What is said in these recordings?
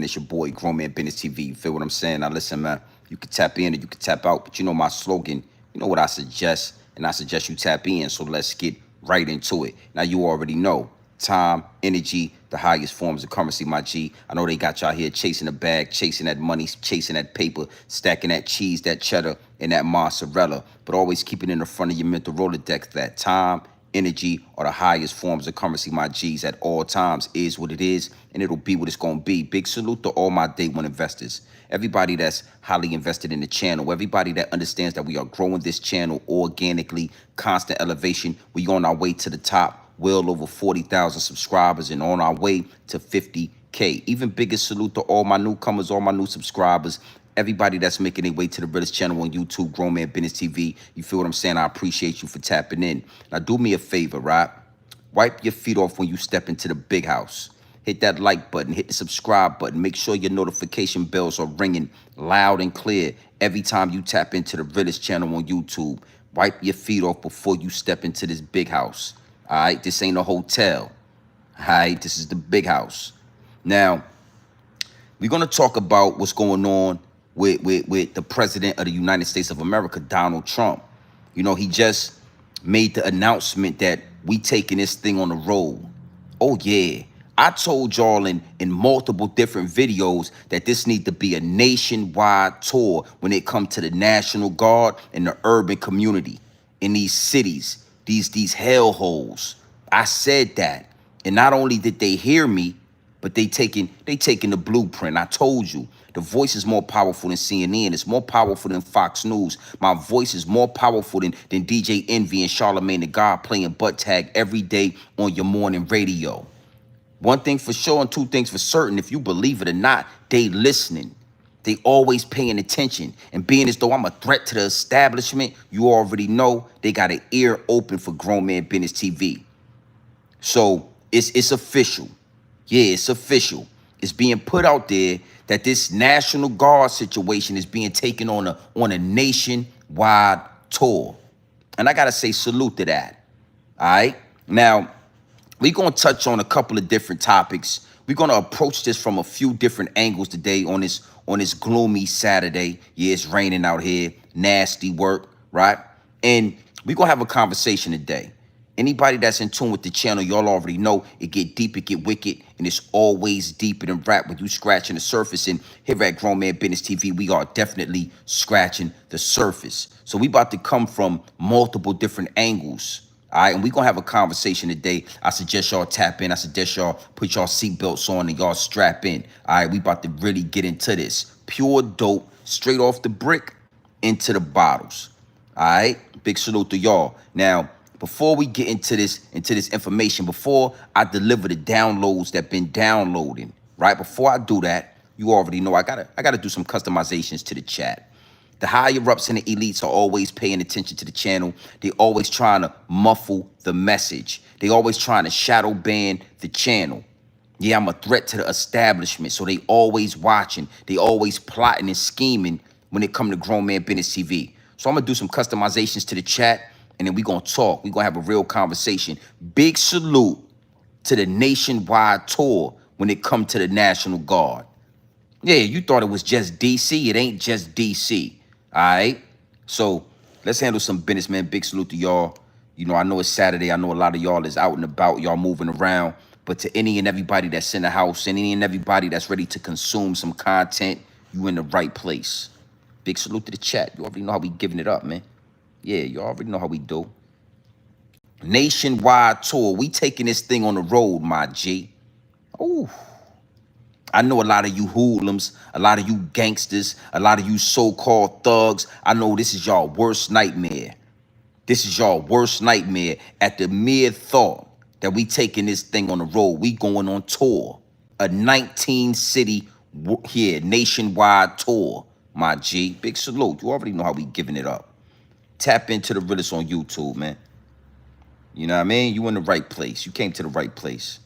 It's your boy, Grown Man Business TV. You feel what I'm saying? Now listen, man, you can tap in or you can tap out, but you know my slogan, you know what I suggest, and I suggest you tap in. So let's get right into it. Now you already know time, energy, the highest forms of currency, my G. I know they got y'all here chasing the bag, chasing that money, chasing that paper, stacking that cheese, that cheddar, and that mozzarella, but always keep it in the front of your mental Rolodex that time, energy are the highest forms of currency, my G's, at all times. Is what it is, and it'll be what it's gonna be. Big salute to all my day one investors. Everybody that's highly invested in the channel, everybody that understands that we are growing this channel organically, constant elevation. We on our way to the top, well over 40,000 subscribers and on our way to 50K. Even bigger salute to all my newcomers, all my new subscribers, everybody that's making their way to the Realest channel on YouTube, Grown Man Business TV. You feel what I'm saying? I appreciate you for tapping in. Now, do me a favor, right? Wipe your feet off when you step into the big house. Hit that like button, hit the subscribe button. Make sure your notification bells are ringing loud and clear every time you tap into the Realest channel on YouTube. Wipe your feet off before you step into this big house. All right? This ain't a hotel. All right? This is the big house. Now, we're going to talk about what's going on with the president of the United States of America, Donald Trump. You know, he just made the announcement that we taking this thing on the road. Oh, yeah. I told y'all in multiple different videos that this need to be a nationwide tour when it comes to the National Guard and the urban community in these cities, these hellholes. I said that. And not only did they hear me, but they taking the blueprint. I told you, the voice is more powerful than CNN. It's more powerful than Fox News. My voice is more powerful than DJ Envy and Charlamagne the God playing butt tag every day on your morning radio. One thing for sure and two things for certain, if you believe it or not, they listening. They always paying attention. And being as though I'm a threat to the establishment, you already know they got an ear open for Grown Man Business TV. So it's official. Yeah, it's official. It's being put out there that this National Guard situation is being taken on a nationwide tour. And I gotta say salute to that. All right. Now, we're gonna touch on a couple of different topics. We're gonna approach this from a few different angles today on this gloomy Saturday. Yeah, it's raining out here, nasty work, right? And we're gonna have a conversation today. Anybody that's in tune with the channel, y'all already know it get deep, it get wicked, and it's always deeper than rap when you scratching the surface. And here at Grown Man Business TV, we are definitely scratching the surface. So we about to come from multiple different angles. All right, and we're going to have a conversation today. I suggest y'all tap in. I suggest y'all put y'all seatbelts on and y'all strap in. All right, we about to really get into this. Pure dope, straight off the brick, into the bottles. All right, big salute to y'all. Now, before we get into this information, before I deliver the downloads that been downloading, right? Before I do that, you already know I gotta do some customizations to the chat. The higher ups and the elites are always paying attention to the channel. They always trying to muffle the message. They always trying to shadow ban the channel. Yeah, I'm a threat to the establishment, so they always watching. They always plotting and scheming when it come to Grown Man Business TV. So I'm gonna do some customizations to the chat, and then we're going to talk. We're going to have a real conversation. Big salute to the nationwide tour when it comes to the National Guard. Yeah, you thought it was just D.C. It ain't just D.C., all right? So let's handle some business, man. Big salute to y'all. You know, I know it's Saturday. I know a lot of y'all is out and about. Y'all moving around. But to any and everybody that's in the house, any and everybody that's ready to consume some content, you in the right place. Big salute to the chat. You already know how we giving it up, man. Yeah, you already know how we do. Nationwide tour. We taking this thing on the road, my G. Ooh. I know a lot of you hoodlums, a lot of you gangsters, a lot of you so-called thugs. I know this is y'all worst nightmare. This is y'all worst nightmare at the mere thought that we taking this thing on the road. We going on tour. A 19-city here, nationwide tour, my G. Big salute. You already know how we giving it up. Tap into the Realest on YouTube, man. You know what I mean? You in the right place. You came to the right place.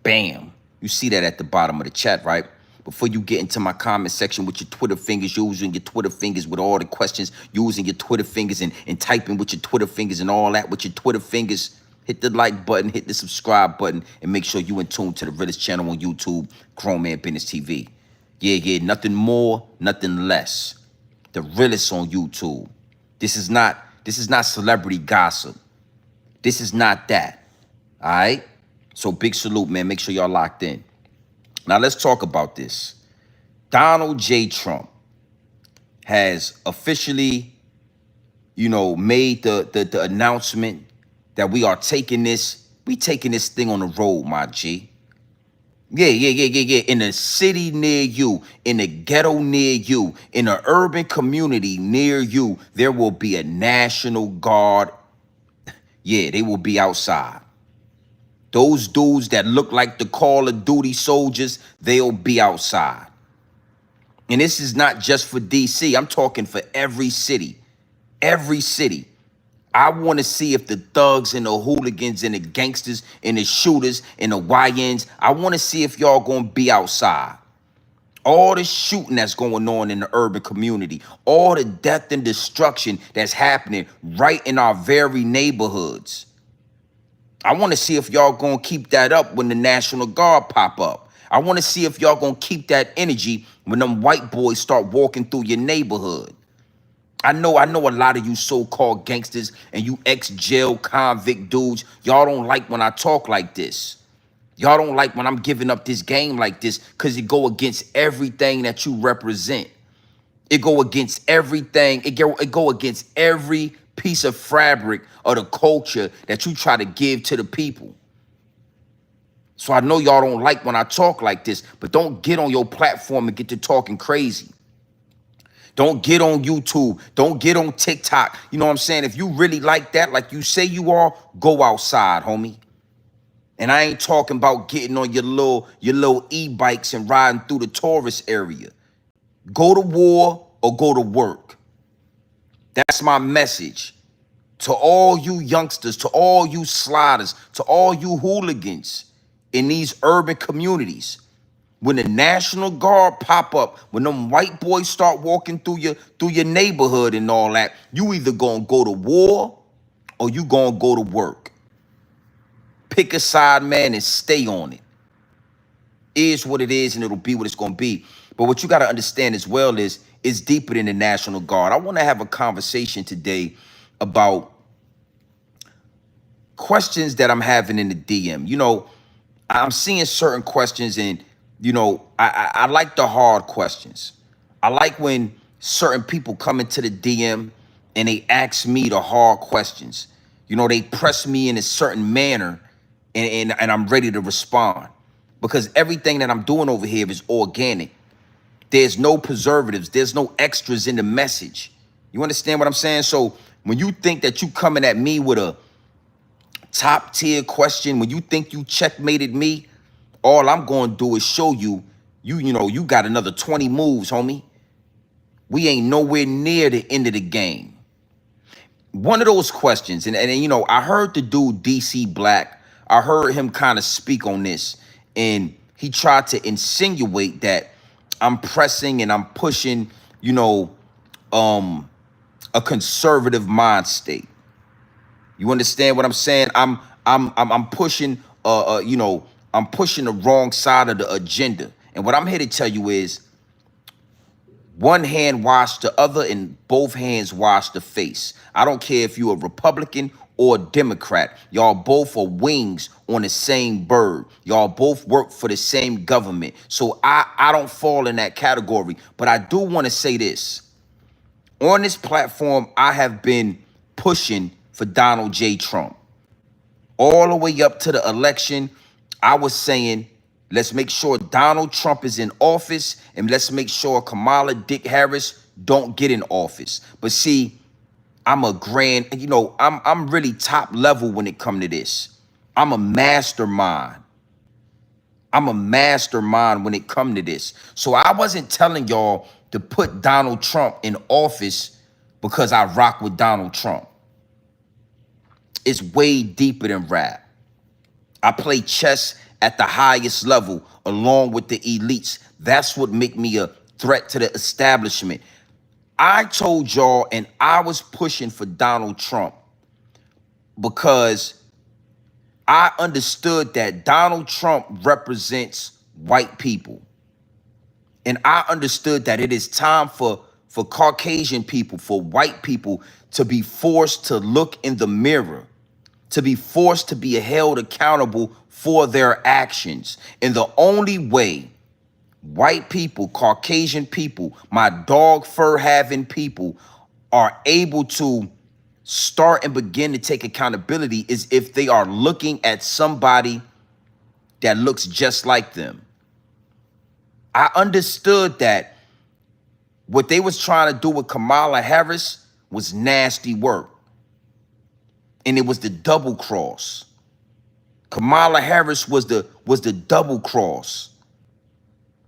Bam. You see that at the bottom of the chat, right? Before you get into my comment section with your Twitter fingers, using your Twitter fingers with all the questions, using your Twitter fingers and typing with your Twitter fingers and all that with your Twitter fingers, hit the like button, hit the subscribe button, and make sure you in tune to the Realest channel on YouTube, Grown Man Business TV. Yeah, nothing more, nothing less. The realest on YouTube. This is not celebrity gossip. This is not that. All right? So big salute, man. Make sure y'all locked in. Now let's talk about this. Donald J. Trump has officially, made the announcement that we are taking this thing on the road, my G. Yeah. In a city near you, in a ghetto near you, in an urban community near you, there will be a National Guard. Yeah, they will be outside. Those dudes that look like the Call of Duty soldiers, they'll be outside. And this is not just for DC. I'm talking for every city. Every city. I want to see if the thugs and the hooligans and the gangsters and the shooters and the YNs, I want to see if y'all going to be outside. All the shooting that's going on in the urban community, all the death and destruction that's happening right in our very neighborhoods. I want to see if y'all going to keep that up when the National Guard pop up. I want to see if y'all going to keep that energy when them white boys start walking through your neighborhood. I know a lot of you so-called gangsters and you ex-jail convict dudes, y'all don't like when I talk like this. Y'all don't like when I'm giving up this game like this because it go against everything that you represent. It go against everything. It go against every piece of fabric of the culture that you try to give to the people. So I know y'all don't like when I talk like this, but don't get on your platform and get to talking crazy. Don't get on YouTube. Don't get on TikTok. You know what I'm saying? If you really like that, like you say you are, go outside, homie. And I ain't talking about getting on your little e-bikes and riding through the tourist area. Go to war or go to work. That's my message to all you youngsters, to all you sliders, to all you hooligans in these urban communities. When the National Guard pop up, when them white boys start walking through your neighborhood and all that, you either gonna go to war or you gonna go to work. Pick a side, man, and stay on it. Is what it is, and it'll be what it's gonna be. But what you gotta understand as well is it's deeper than the National Guard. I want to have a conversation today about questions that I'm having in the DM. I'm seeing certain questions, and I like the hard questions. I like when certain people come into the DM and they ask me the hard questions. They press me in a certain manner, and I'm ready to respond because everything that I'm doing over here is organic. There's no preservatives. There's no extras in the message. You understand what I'm saying? So when you think that you coming at me with a top tier question, when you think you checkmated me, all I'm going to do is show you, you got another 20 moves, homie. We ain't nowhere near the end of the game. One of those questions, and I heard the dude DC Black, I heard him kind of speak on this, and he tried to insinuate that I'm pressing and I'm pushing, a conservative mind state. You understand what I'm saying? I'm pushing I'm pushing the wrong side of the agenda. And what I'm here to tell you is one hand wash the other and both hands wash the face. I don't care if you're a Republican or a Democrat. Y'all both are wings on the same bird. Y'all both work for the same government. So I don't fall in that category. But I do want to say this. On this platform, I have been pushing for Donald J. Trump. All the way up to the election, I was saying, let's make sure Donald Trump is in office and let's make sure Kamala Dick Harris don't get in office. But see, I'm I'm really top level when it comes to this. I'm a mastermind. I'm a mastermind when it comes to this. So I wasn't telling y'all to put Donald Trump in office because I rock with Donald Trump. It's way deeper than rap. I play chess at the highest level along with the elites. That's what make me a threat to the establishment. I told y'all, and I was pushing for Donald Trump because I understood that Donald Trump represents white people. And I understood that it is time for Caucasian people, for white people to be forced to look in the mirror, to be forced to be held accountable for their actions. And the only way white people, Caucasian people, my dog fur having people are able to start and begin to take accountability is if they are looking at somebody that looks just like them. I understood that what they was trying to do with Kamala Harris was nasty work. And it was the double cross. Kamala Harris was the double cross.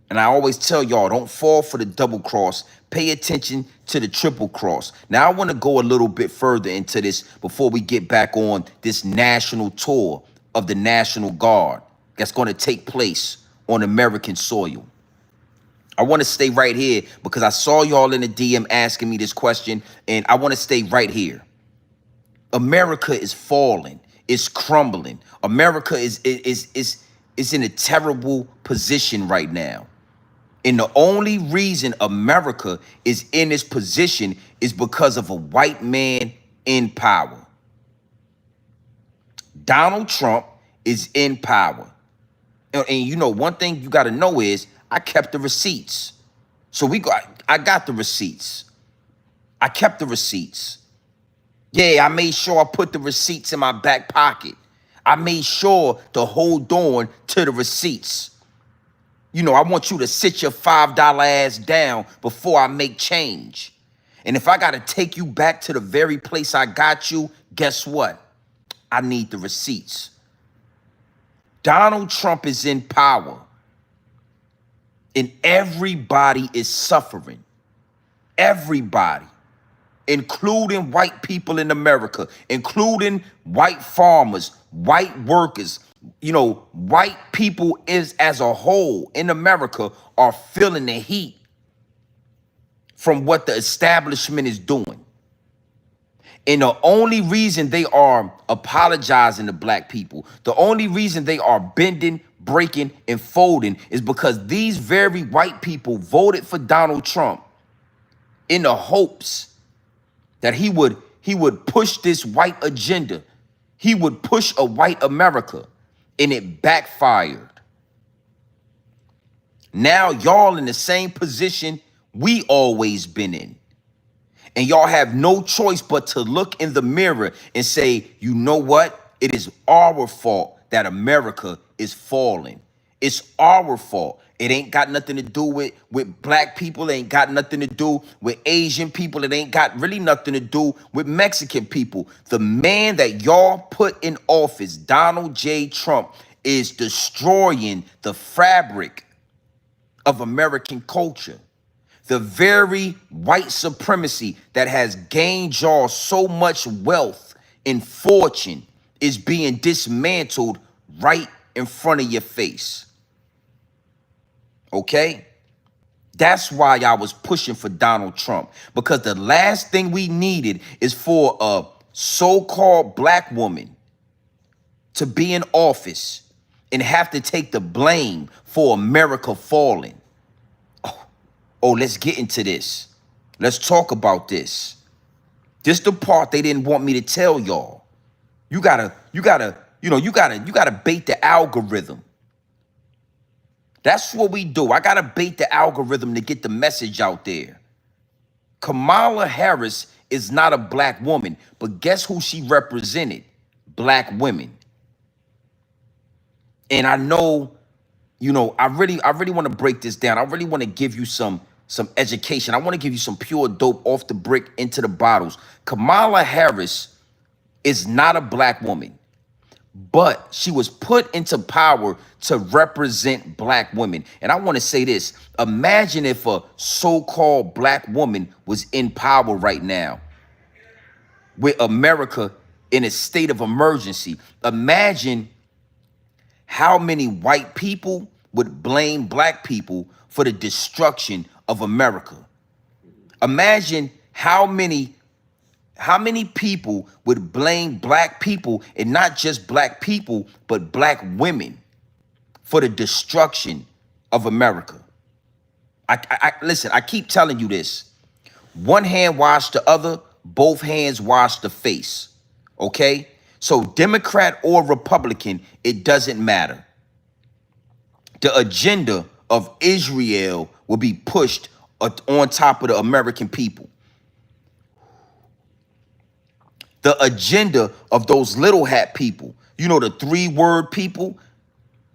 And I always tell y'all, don't fall for the double cross. Pay attention to the triple cross. Now, I want to go a little bit further into this before we get back on this national tour of the National Guard that's going to take place on American soil. I want to stay right here because I saw y'all in the DM asking me this question, and I want to stay right here. America is falling. It's crumbling. America is in a terrible position right now. And the only reason America is in this position is because of a white man in power. Donald Trump is in power. And you know, one thing you got to know is I kept the receipts. So I got the receipts. I kept the receipts. Yeah, I made sure I put the receipts in my back pocket. I made sure to hold on to the receipts. You know, I want you to sit your $5 ass down before I make change. And if I got to take you back to the very place I got you, guess what? I need the receipts. Donald Trump is in power. And everybody is suffering. Everybody. Including white people in America, including white farmers, white workers, you know, white people as a whole in America are feeling the heat from what the establishment is doing. And the only reason they are apologizing to black people, the only reason they are bending, breaking, and folding is because these very white people voted for Donald Trump in the hopes that he would push this white agenda. He would push a white America, and it backfired. Now y'all in the same position we always been in. And y'all have no choice but to look in the mirror and say, you know what? It is our fault that America is falling. It's our fault. It ain't got nothing to do with black people. It ain't got nothing to do with Asian people. It ain't got really nothing to do with Mexican people. The man that y'all put in office, Donald J. Trump, is destroying the fabric of American culture. The very white supremacy that has gained y'all so much wealth and fortune is being dismantled right in front of your face. Okay? That's why I was pushing for Donald Trump, because the last thing we needed is for a so-called black woman to be in office and have to take the blame for America falling. Oh, let's get into this. Let's talk about this. This the part they didn't want me to tell y'all. You gotta bait the algorithm. That's what we do. I gotta bait the algorithm to get the message out there. Kamala Harris is not a black woman, but guess who she represented? Black women. And I know, you know, I really want to break this down. I really want to give you some education. I want to give you some pure dope off the brick into the bottles. Kamala Harris is not a black woman, but she was put into power to represent black women. And I want to say this. Imagine if a so-called black woman was in power right now with America in a state of emergency. Imagine how many white people would blame black people for the destruction of America. Imagine how many people would blame black people, and not just black people, but black women for the destruction of America. Listen, I keep telling you this. One hand wash the other, both hands wash the face. Okay? So Democrat or Republican, it doesn't matter. The agenda of Israel will be pushed on top of the American people. The agenda of those little hat people, you know, the 3-word people,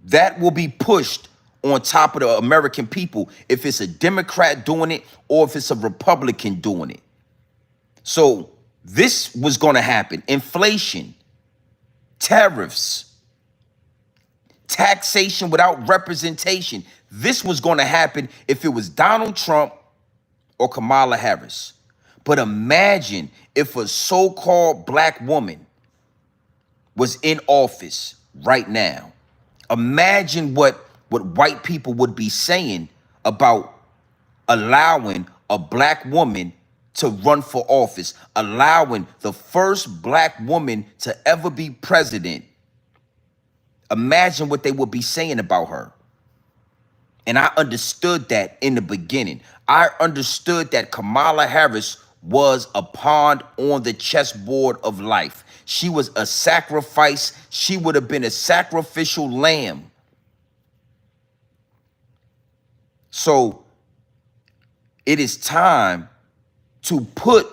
that will be pushed on top of the American people if it's a Democrat doing it or if it's a Republican doing it. So this was going to happen. Inflation, tariffs, taxation without representation. This was going to happen if it was Donald Trump or Kamala Harris. But imagine if a so-called black woman was in office right now. Imagine what white people would be saying about allowing a black woman to run for office, allowing the first black woman to ever be president. Imagine what they would be saying about her. And I understood that in the beginning. I understood that Kamala Harris was a pawn on the chessboard of life. She was a sacrifice. She would have been a sacrificial lamb. So it is time to put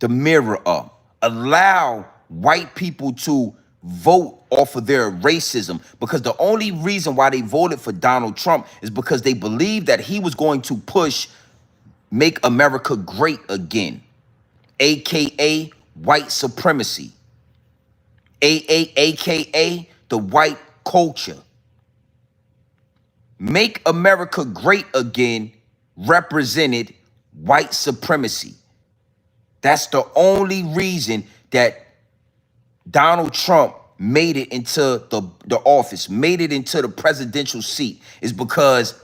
the mirror up. Allow white people to vote off of their racism, because the only reason why they voted for Donald Trump is because they believed that he was going to push Make America Great Again, aka white supremacy, aka the white culture. Make America Great Again represented white supremacy. That's the only reason that Donald Trump made it into the office, made it into the presidential seat, is because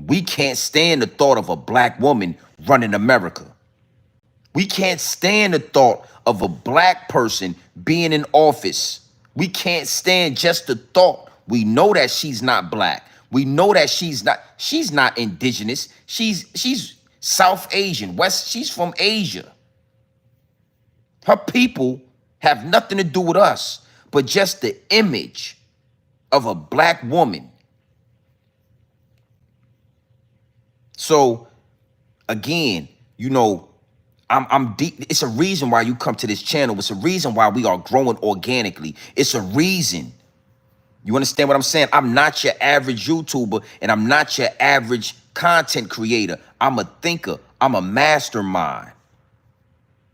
we can't stand the thought of a black woman running America. We can't stand the thought of a black person being in office. We can't stand just the thought. We know that she's not black. We know that she's not indigenous. She's South Asian, she's from Asia. Her people have nothing to do with us, but just the image of a black woman. So again, you know, I'm deep. It's a reason why you come to this channel. It's a reason why we are growing organically. It's a reason. You understand what I'm saying? I'm not your average YouTuber, and I'm not your average content creator. I'm a thinker. I'm a mastermind.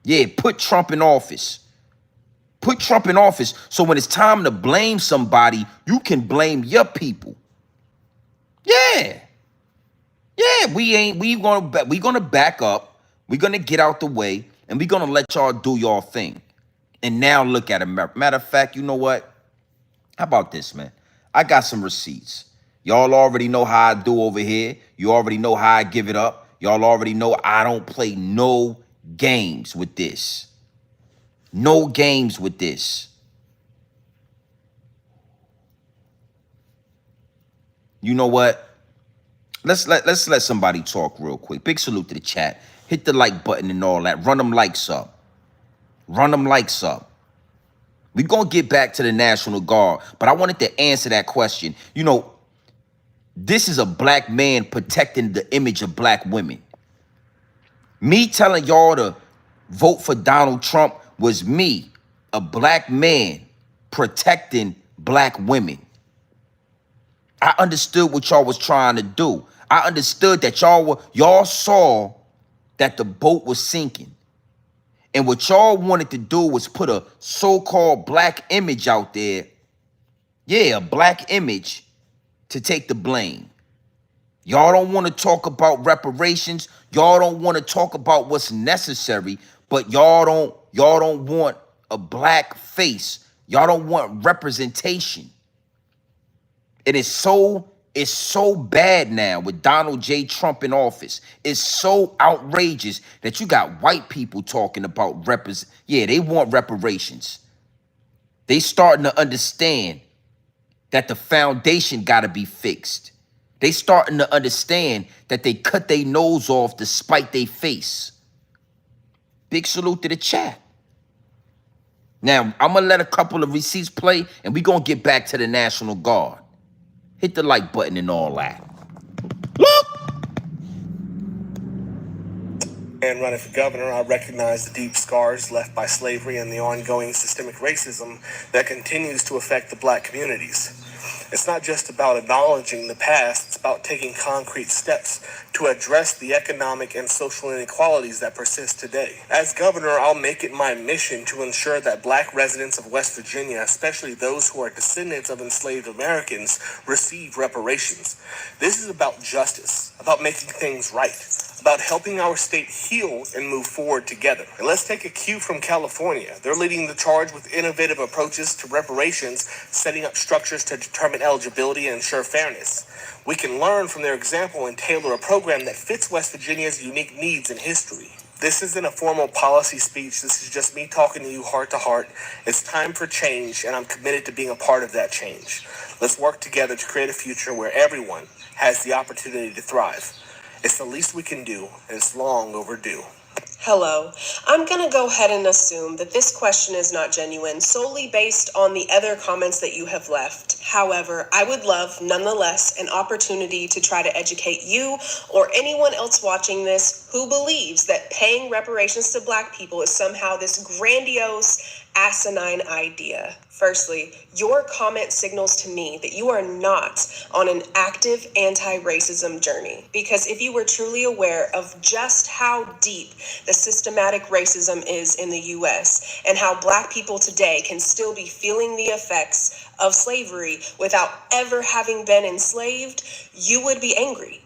Yeah, put Trump in office. Put Trump in office so when it's time to blame somebody, you can blame your people. Yeah. Yeah, we gonna back up. We're gonna get out the way, and we're gonna let y'all do y'all thing. And now look at America. Matter of fact, you know what? How about this, man? I got some receipts. Y'all already know how I do over here. You already know how I give it up. Y'all already know I don't play no games with this. No games with this. You know what? Let's let somebody talk real quick. Big salute to the chat. Hit the like button and all that. Run them likes up. Run them likes up. We're going to get back to the National Guard, but I wanted to answer that question. You know, this is a black man protecting the image of black women. Me telling y'all to vote for Donald Trump was me, a black man, protecting black women. I understood what y'all was trying to do. I understood that y'all saw that the boat was sinking. And what y'all wanted to do was put a so-called black image out there. Yeah, a black image to take the blame. Y'all don't want to talk about reparations. Y'all don't want to talk about what's necessary, but y'all don't want a black face. Y'all don't want representation. And it's so bad now with Donald J. Trump in office. It's so outrageous that you got white people talking about yeah, they want reparations. They starting to understand that the foundation got to be fixed. They starting to understand that they cut their nose off to spite their face. Big salute to the chat. Now, I'm going to let a couple of receipts play, and we're going to get back to the National Guard. Hit the like button and all that. Look! And running for governor, I recognize the deep scars left by slavery and the ongoing systemic racism that continues to affect the black communities. It's not just about acknowledging the past, it's about taking concrete steps to address the economic and social inequalities that persist today. As governor, I'll make it my mission to ensure that black residents of West Virginia, especially those who are descendants of enslaved Americans, receive reparations. This is about justice, about making things right, about helping our state heal and move forward together. And let's take a cue from California. They're leading the charge with innovative approaches to reparations, setting up structures to determine eligibility and ensure fairness. We can learn from their example and tailor a program that fits West Virginia's unique needs and history. This isn't a formal policy speech. This is just me talking to you heart to heart. It's time for change, and I'm committed to being a part of that change. Let's work together to create a future where everyone has the opportunity to thrive. It's the least we can do, and it's long overdue. Hello. I'm going to go ahead and assume that this question is not genuine solely based on the other comments that you have left. However, I would love, nonetheless, an opportunity to try to educate you or anyone else watching this who believes that paying reparations to Black people is somehow this grandiose, asinine idea. Firstly, your comment signals to me that you are not on an active anti-racism journey, because if you were truly aware of just how deep the systematic racism is in the US and how Black people today can still be feeling the effects of slavery without ever having been enslaved, you would be angry.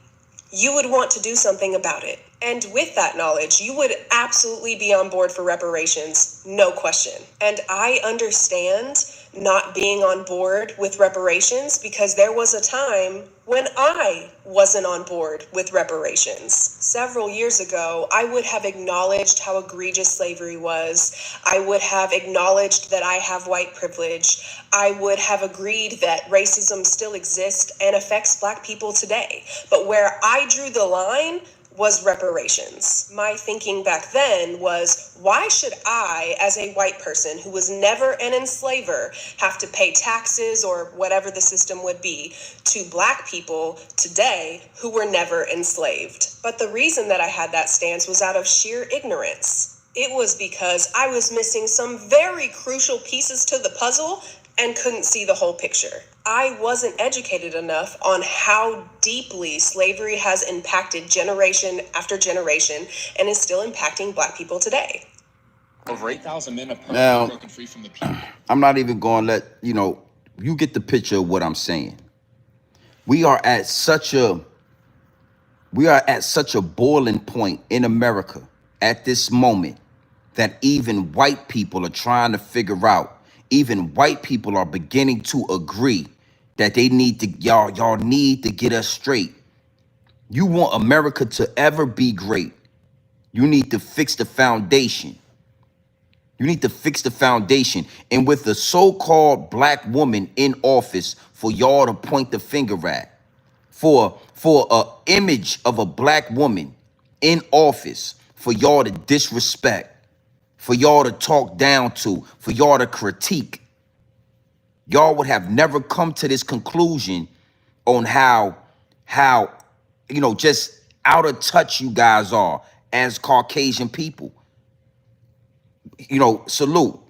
You would want to do something about it. And with that knowledge, you would absolutely be on board for reparations, no question. And I understand not being on board with reparations because there was a time when I wasn't on board with reparations. Several years ago, I would have acknowledged how egregious slavery was. I would have acknowledged that I have white privilege. I would have agreed that racism still exists and affects Black people today. But where I drew the line was reparations. My thinking back then was, why should I, as a white person who was never an enslaver, have to pay taxes or whatever the system would be to Black people today who were never enslaved? But the reason that I had that stance was out of sheer ignorance. It was because I was missing some very crucial pieces to the puzzle and couldn't see the whole picture. I wasn't educated enough on how deeply slavery has impacted generation after generation and is still impacting Black people today. Over 8,000 men have broken free from the people. I'm not even going to let, you get the picture of what I'm saying. We are at such a boiling point in America at this moment that even white people are trying to figure out. Even white people are beginning to agree that they need to, y'all need to get us straight. You want America to ever be great, you need to fix the foundation. You need to fix the foundation. And with the so-called Black woman in office for y'all to point the finger at, for a image of a Black woman in office, for y'all to disrespect, for y'all to talk down to, for y'all to critique, y'all would have never come to this conclusion on how just out of touch you guys are as Caucasian people. Salute.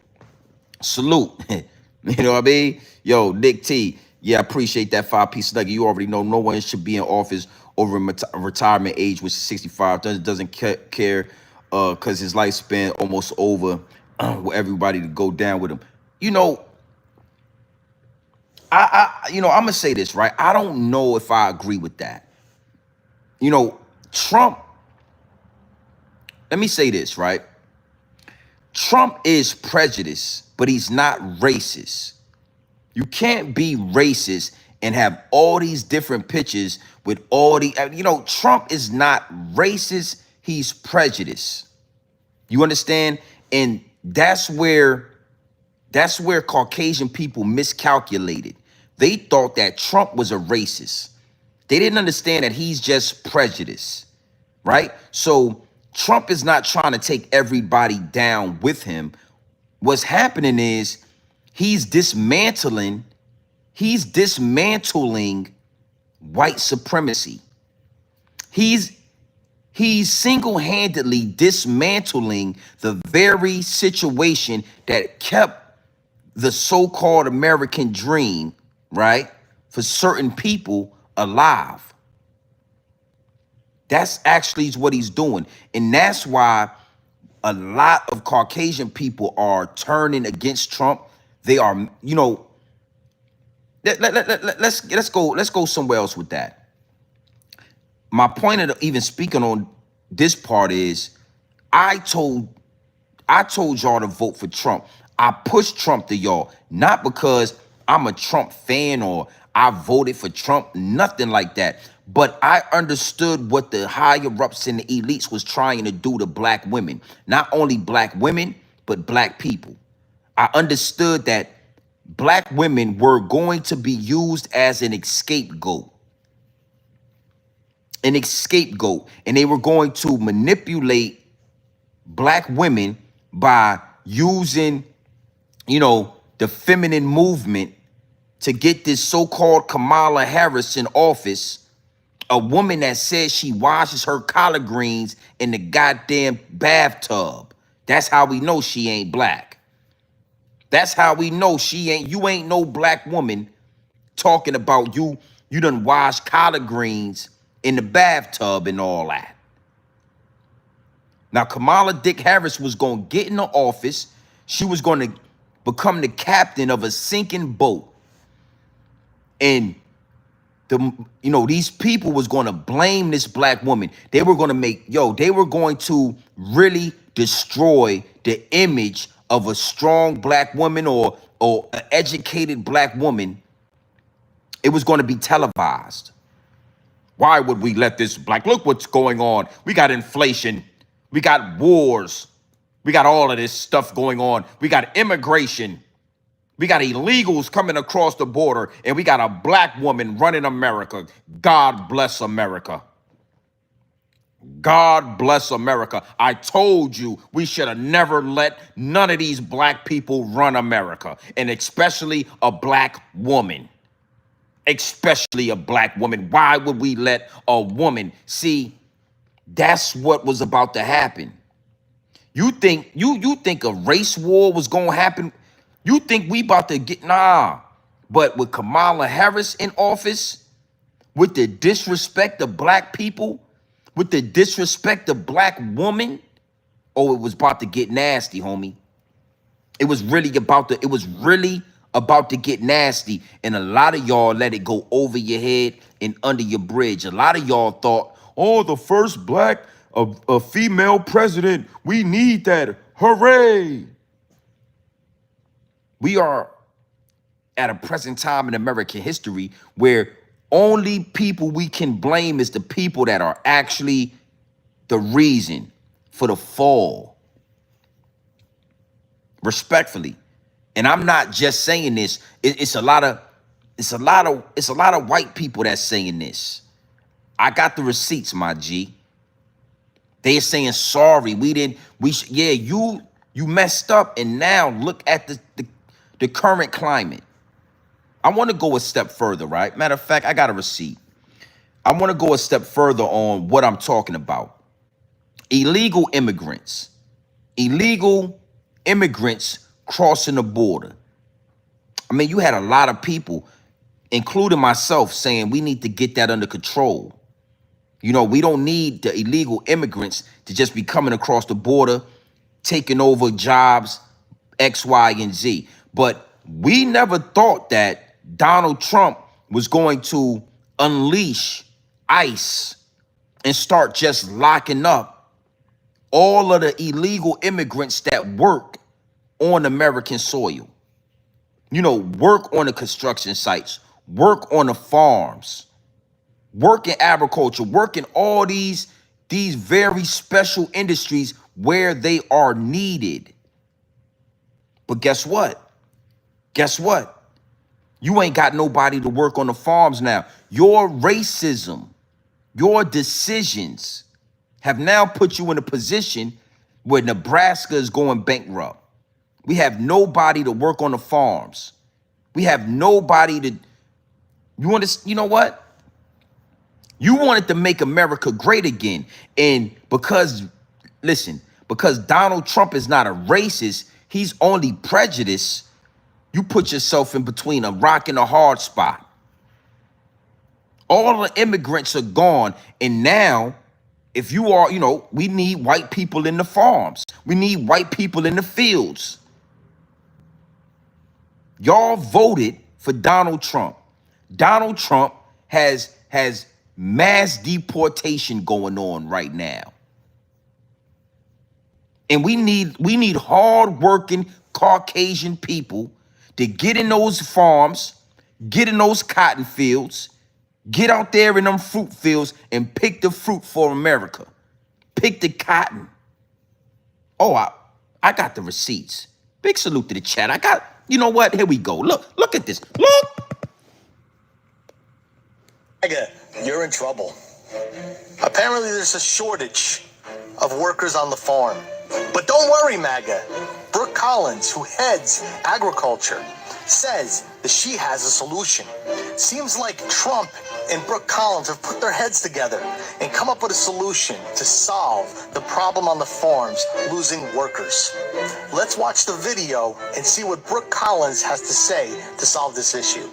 You know what I mean? Yo, Nick T, yeah, I appreciate that 5-piece nugget. You already know no one should be in office over retirement age, which is 65. Doesn't care because his lifespan almost over with everybody to go down with him. I'm gonna say this, right? I don't know if I agree with that. Trump, let me say this, right? Trump is prejudiced, but he's not racist. You can't be racist and have all these different pictures with all the, Trump is not racist, he's prejudiced. You understand? And that's where Caucasian people miscalculated. They thought that Trump was a racist. They didn't understand that he's just prejudice, right? So Trump is not trying to take everybody down with him. What's happening is he's dismantling white supremacy. He's single-handedly dismantling the very situation that kept the so-called American dream, right, for certain people alive. That's actually what he's doing. And that's why a lot of Caucasian people are turning against Trump. They are, let's go somewhere else with that. My point of even speaking on this part is I told y'all to vote for Trump. I pushed Trump to y'all, not because I'm a Trump fan or I voted for Trump, nothing like that. But I understood what the higher ups and the elites was trying to do to black women. Not only black women, but black people. I understood that black women were going to be used as an scapegoat. And they were going to manipulate black women by using, the feminine movement to get this so-called Kamala Harris in office, a woman that says she washes her collard greens in the goddamn bathtub. That's how we know she ain't black. That's how we know you ain't no black woman talking about you done wash collard greens in the bathtub and all that. Now, Kamala Dick Harris was going to get in the office. She was going to become the captain of a sinking boat. And these people was going to blame this black woman. They were going to they were going to really destroy the image of a strong black woman or an educated black woman. It was going to be televised. Why would we let this look what's going on? We got inflation. We got wars. We got all of this stuff going on. We got immigration. We got illegals coming across the border, and we got a black woman running America. God bless America. God bless America. I told you we should have never let none of these black people run America, and especially a black woman. Especially a black woman. Why would we let a woman? See, that's what was about to happen. You think a race war was gonna happen? You think we about to get But with Kamala Harris in office, with the disrespect of black people, with the disrespect of black women, it was about to get nasty, homie. It was really about to get nasty, and a lot of y'all let it go over your head and under your bridge. A lot of y'all thought, the first black a female president, we need that. Hooray! We are at a present time in American history where only people we can blame is the people that are actually the reason for the fall. Respectfully. And I'm not just saying this. It's a lot of white people that's saying this. I got the receipts, my G. They're saying sorry. You messed up, and now look at the current climate. I want to go a step further, right? Matter of fact, I got a receipt. I want to go a step further on what I'm talking about. Illegal immigrants crossing the border. I mean, you had a lot of people, including myself, saying we need to get that under control. We don't need the illegal immigrants to just be coming across the border, taking over jobs, X, Y, and Z. But we never thought that Donald Trump was going to unleash ICE and start just locking up all of the illegal immigrants that work on American soil. Work on the construction sites, work on the farms, work in agriculture, work in all these very special industries where they are needed. But guess what? You ain't got nobody to work on the farms now. Your racism, your decisions have now put you in a position where Nebraska is going bankrupt. We have nobody to work on the farms. We have nobody to, you know what? You wanted to make America great again. And because Donald Trump is not a racist, he's only prejudiced, you put yourself in between a rock and a hard spot. All the immigrants are gone. And now, if you are, we need white people in the farms. We need white people in the fields. Y'all voted for Donald Trump. Donald Trump has mass deportation going on right now. And we need hard-working Caucasian people to get in those farms, get in those cotton fields, get out there in them fruit fields and pick the fruit for America. Pick the cotton. Oh, I got the receipts. Big salute to the chat. I got, you know what? Here we go. Look at this. Look. You're in trouble. Apparently there's a shortage of workers on the farm. But don't worry, MAGA. Brooke Collins, who heads agriculture, says that she has a solution. Seems like Trump and Brooke Collins have put their heads together and come up with a solution to solve the problem on the farms, losing workers. Let's watch the video and see what Brooke Collins has to say to solve this issue.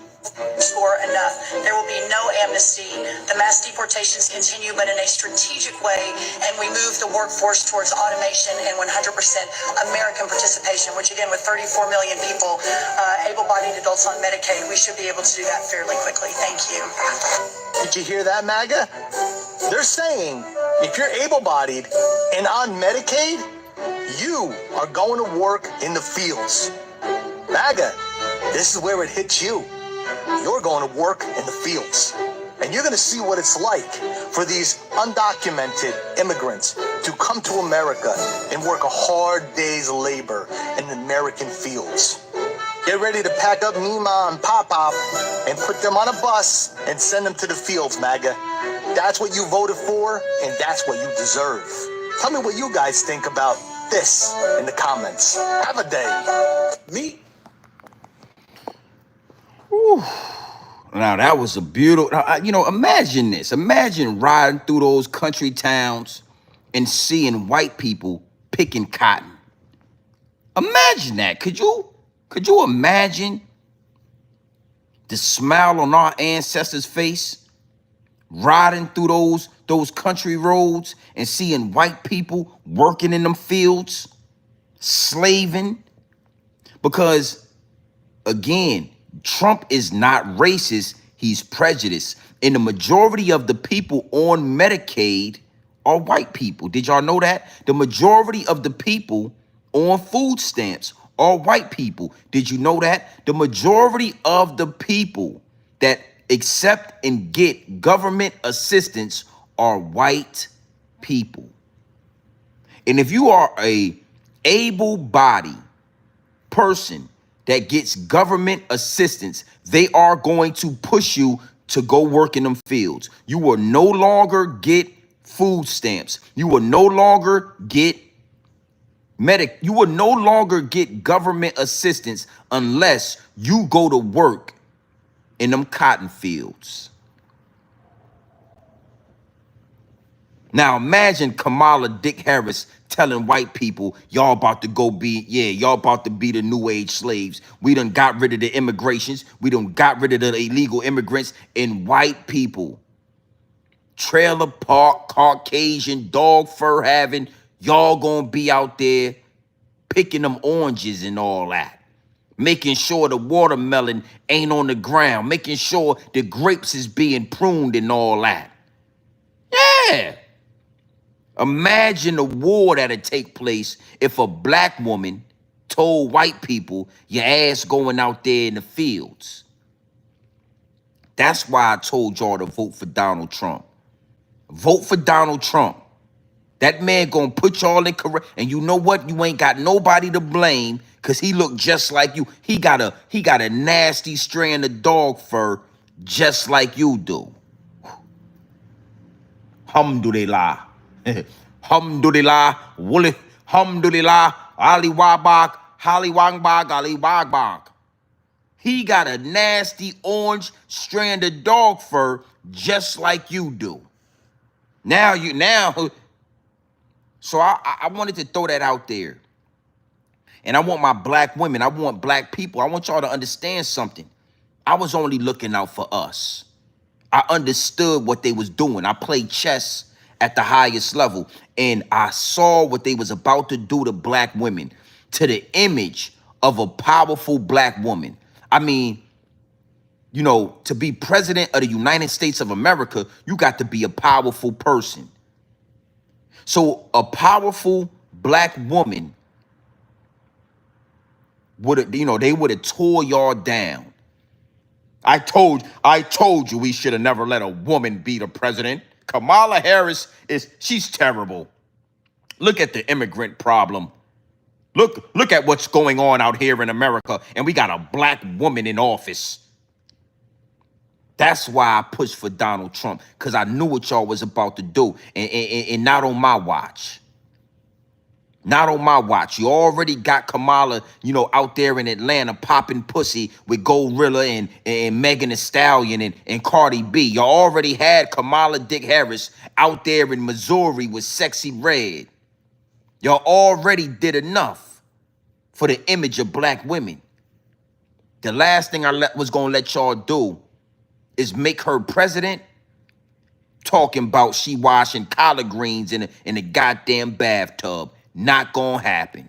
Or enough. There will be no amnesty. The mass deportations continue, but in a strategic way, and we move the workforce towards automation and 100% American participation, which again, with 34 million people, able-bodied adults on Medicaid, we should be able to do that fairly quickly. Thank you. Did you hear that, MAGA? They're saying if you're able-bodied and on Medicaid, you are going to work in the fields. MAGA, this is where it hits you. You're going to work in the fields. And you're going to see what it's like for these undocumented immigrants to come to America and work a hard day's labor in the American fields. Get ready to pack up Mima and Pop-Pop and put them on a bus and send them to the fields, MAGA. That's what you voted for, and that's what you deserve. Tell me what you guys think about this in the comments. Have a day. Me. Whew. Now that was a beautiful, imagine this. Imagine riding through those country towns and seeing white people picking cotton. Imagine that. Could you imagine the smile on our ancestors' face riding through those country roads and seeing white people working in them fields, slaving? Because again, Trump is not racist, he's prejudiced. And the majority of the people on Medicaid are white people. Did y'all know that? The majority of the people on food stamps are white people. Did you know that? The majority of the people that accept and get government assistance are white people. And if you are a able-bodied person that gets government assistance, they are going to push you to go work in them fields. You will no longer get food stamps. You will no longer get you will no longer get government assistance unless you go to work in them cotton fields. Now imagine Kamala Dick Harris telling white people, y'all about to y'all about to be the new age slaves. We done got rid of the immigrations. We done got rid of the illegal immigrants, and white people, trailer park, Caucasian, dog fur having, y'all gonna be out there picking them oranges and all that. Making sure the watermelon ain't on the ground. Making sure the grapes is being pruned and all that. Yeah. Imagine the war that'd take place if a black woman told white people, your ass going out there in the fields. That's why I told y'all to vote for Donald Trump. Vote for Donald Trump. That man gonna put y'all in correct. And you know what? You ain't got nobody to blame because he look just like you. He got a nasty strand of dog fur just like you do. Alhamdulillah. Alhamdulillah. Wuli. Alhamdulillah. Ali Wabak. Hali Wangbag. Ali Wagbag. He got a nasty orange strand of dog fur just like you do. So I wanted to throw that out there. And I want my black women, I want black people, I want y'all to understand something. I was only looking out for us. I understood what they was doing. I played chess at the highest level, and I saw what they was about to do to black women, to the image of a powerful black woman. I mean, you know, to be president of the United States of America, you got to be a powerful person. So a powerful black woman would have, you know, they would have tore y'all down. I told you we should have never let a woman be the president. Kamala Harris she's terrible. Look at the immigrant problem. Look at what's going on out here in America, and we got a black woman in office. That's why I pushed for Donald Trump, because I knew what y'all was about to do, and not on my watch. Not on my watch. You already got Kamala, you know, out there in Atlanta popping pussy with Gorilla and Megan Thee Stallion and Cardi B. You already had Kamala Dick Harris out there in Missouri with Sexy Red. Y'all already did enough for the image of black women. The last thing I was going to let y'all do is make her president talking about she washing collard greens in a goddamn bathtub. Not gonna happen.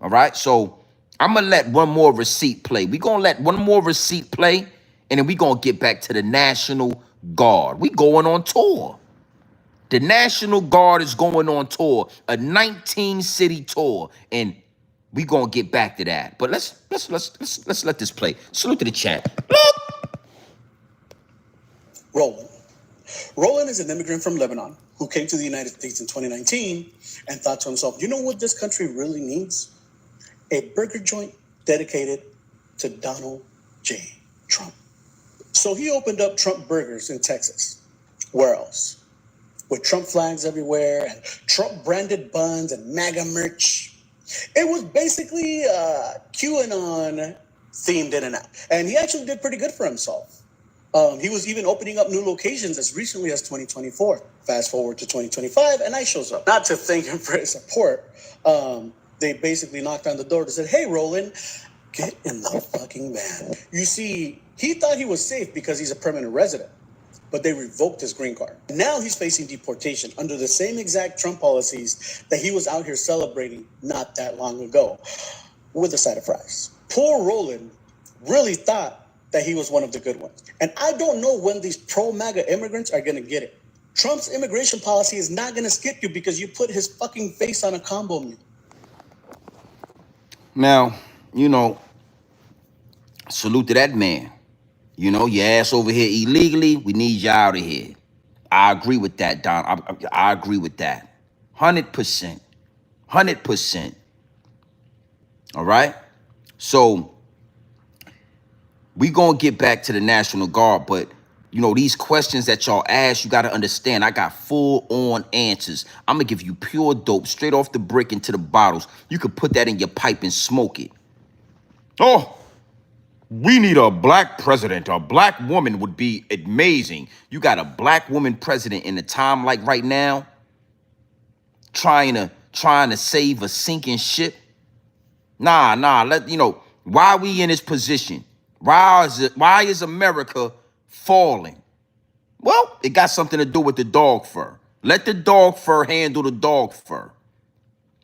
All right, so I'm gonna let one more receipt play. We're gonna let one more receipt play, and then we're gonna get back to the National Guard. We going on tour. The National Guard is going on tour, a 19-city tour, and we gonna get back to that. But let's let this play. Salute to the chat. Roland. Roland is an immigrant from Lebanon who came to the United States in 2019 and thought to himself, you know what this country really needs? A burger joint dedicated to Donald J. Trump. So he opened up Trump Burgers in Texas. Where else? With Trump flags everywhere and Trump branded buns and MAGA merch. It was basically QAnon themed in and out. And he actually did pretty good for himself. He was even opening up new locations as recently as 2024. Fast forward to 2025, and I shows up. Not to thank him for his support. They basically knocked on the door and said, hey, Roland, get in the fucking van. You see, he thought he was safe because he's a permanent resident, but they revoked his green card. Now he's facing deportation under the same exact Trump policies that he was out here celebrating not that long ago with a side of fries. Poor Roland really thought that he was one of the good ones. And I don't know when these pro-MAGA immigrants are going to get it. Trump's immigration policy is not going to skip you because you put his fucking face on a combo meal. Now, you know, salute to that man. You know, your ass over here illegally, we need you out of here. I agree with that, Don. I agree with that. 100%. 100%. All right? So, we gonna get back to the National Guard, but you know, these questions that y'all ask, you gotta understand, I got full-on answers. I'm gonna give you pure dope, straight off the brick into the bottles. You could put that in your pipe and smoke it. Oh, we need a black president. A black woman would be amazing. You got a black woman president in a time like right now, trying to save a sinking ship. Why we in this position? Why is America falling? Well, it got something to do with the dog fur. Let the dog fur handle the dog fur.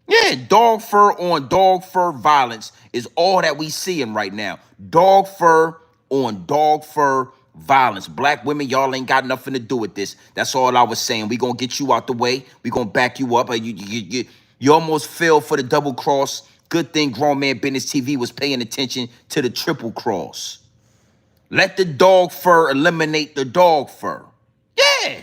Yeah, dog fur on dog fur violence is all that we seeing right now. Dog fur on dog fur violence. Black women, y'all ain't got nothing to do with this. That's all I was saying. We gonna get you out the way. We gonna back you up. You almost fell for the double cross. Good thing Grown Man Business TV was paying attention to the triple cross. Let the dog fur eliminate the dog fur. Yeah.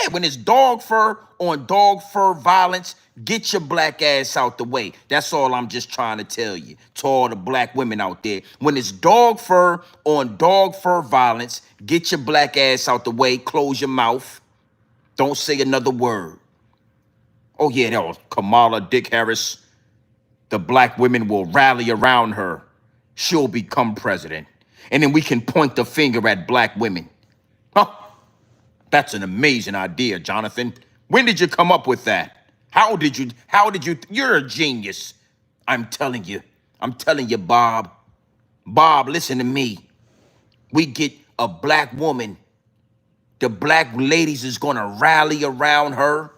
Yeah, when it's dog fur on dog fur violence, get your black ass out the way. That's all I'm just trying to tell you, to all the black women out there. When it's dog fur on dog fur violence, get your black ass out the way. Close your mouth. Don't say another word. Oh yeah, that was Kamala Dick Harris. The black women will rally around her. She'll become president. And then we can point the finger at black women. Huh? That's an amazing idea, Jonathan. When did you come up with that? How did you, you're a genius. I'm telling you, Bob. Bob, listen to me. We get a black woman. The black ladies is gonna rally around her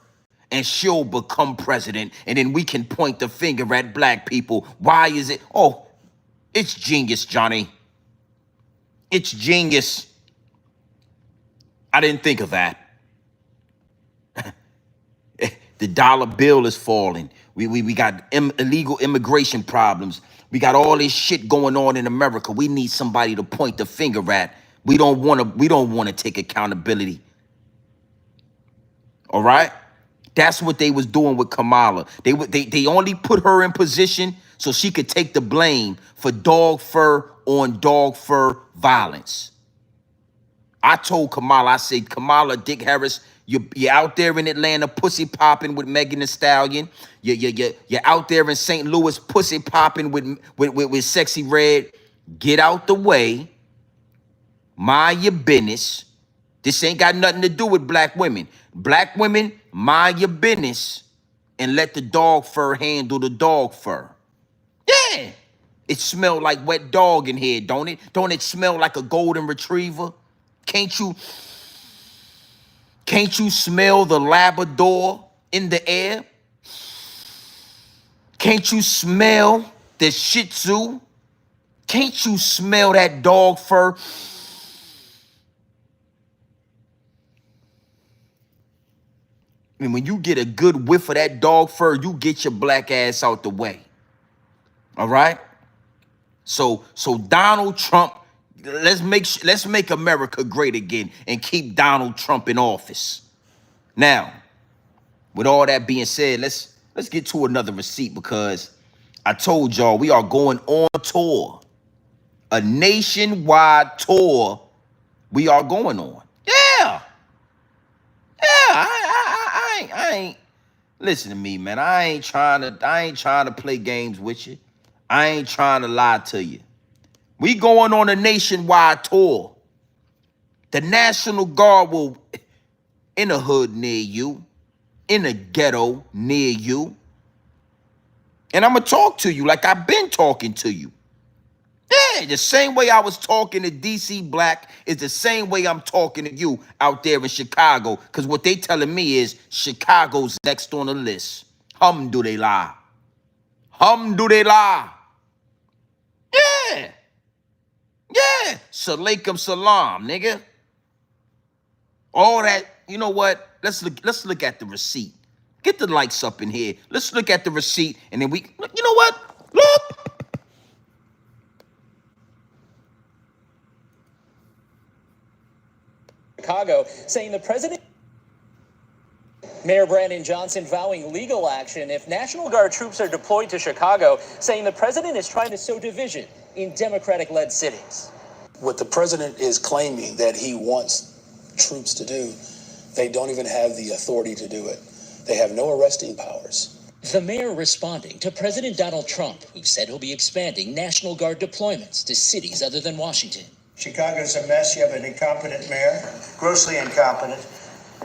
and she'll become president. And then we can point the finger at black people. Why is it? Oh, it's genius, Johnny. It's genius. I didn't think of that. The dollar bill is falling. We got illegal immigration problems. We got all this shit going on in America. We need somebody to point the finger at. We don't want to take accountability. All right? That's what they was doing with Kamala. They only put her in position so she could take the blame for dog fur on dog fur violence. I told Kamala, I said, Kamala Dick Harris, you're out there in Atlanta pussy popping with Megan Thee Stallion. You're out there in St. Louis pussy popping with Sexy Red. Get out the way. Mind your business. This ain't got nothing to do with black women. Black women, mind your business and let the dog fur handle the dog fur. Yeah. It smell like wet dog in here, don't it? Don't it smell like a golden retriever? Can't you smell the Labrador in the air? Can't you smell the Shih Tzu? Can't you smell that dog fur? And when you get a good whiff of that dog fur, you get your black ass out the way. All right? So Donald Trump, let's make America great again and keep Donald Trump in office. Now, with all that being said, let's get to another receipt because I told y'all we are going on tour. A nationwide tour we are going on. Yeah. Yeah, I ain't listen to me, man. I ain't trying to play games with you. I ain't trying to lie to you. We going on a nationwide tour. The National Guard will in a hood near you, in a ghetto near you. And I'm going to talk to you like I've been talking to you. Yeah, the same way I was talking to DC Black is the same way I'm talking to you out there in Chicago. Because what they telling me is Chicago's next on the list. Alhamdulillah. Alhamdulillah. Yeah. Yeah. Salaikum salam, nigga. All that, you know what? Let's look at the receipt. Get the lights up in here. Let's look at the receipt and then you know what? Look. Chicago, saying the president. Mayor Brandon Johnson vowing legal action if National Guard troops are deployed to Chicago, saying the president is trying to sow division in Democratic-led cities. What the president is claiming that he wants troops to do, they don't even have the authority to do it. They have no arresting powers. The mayor responding to President Donald Trump, who said he'll be expanding National Guard deployments to cities other than Washington. Chicago's a mess. You have an incompetent mayor, grossly incompetent.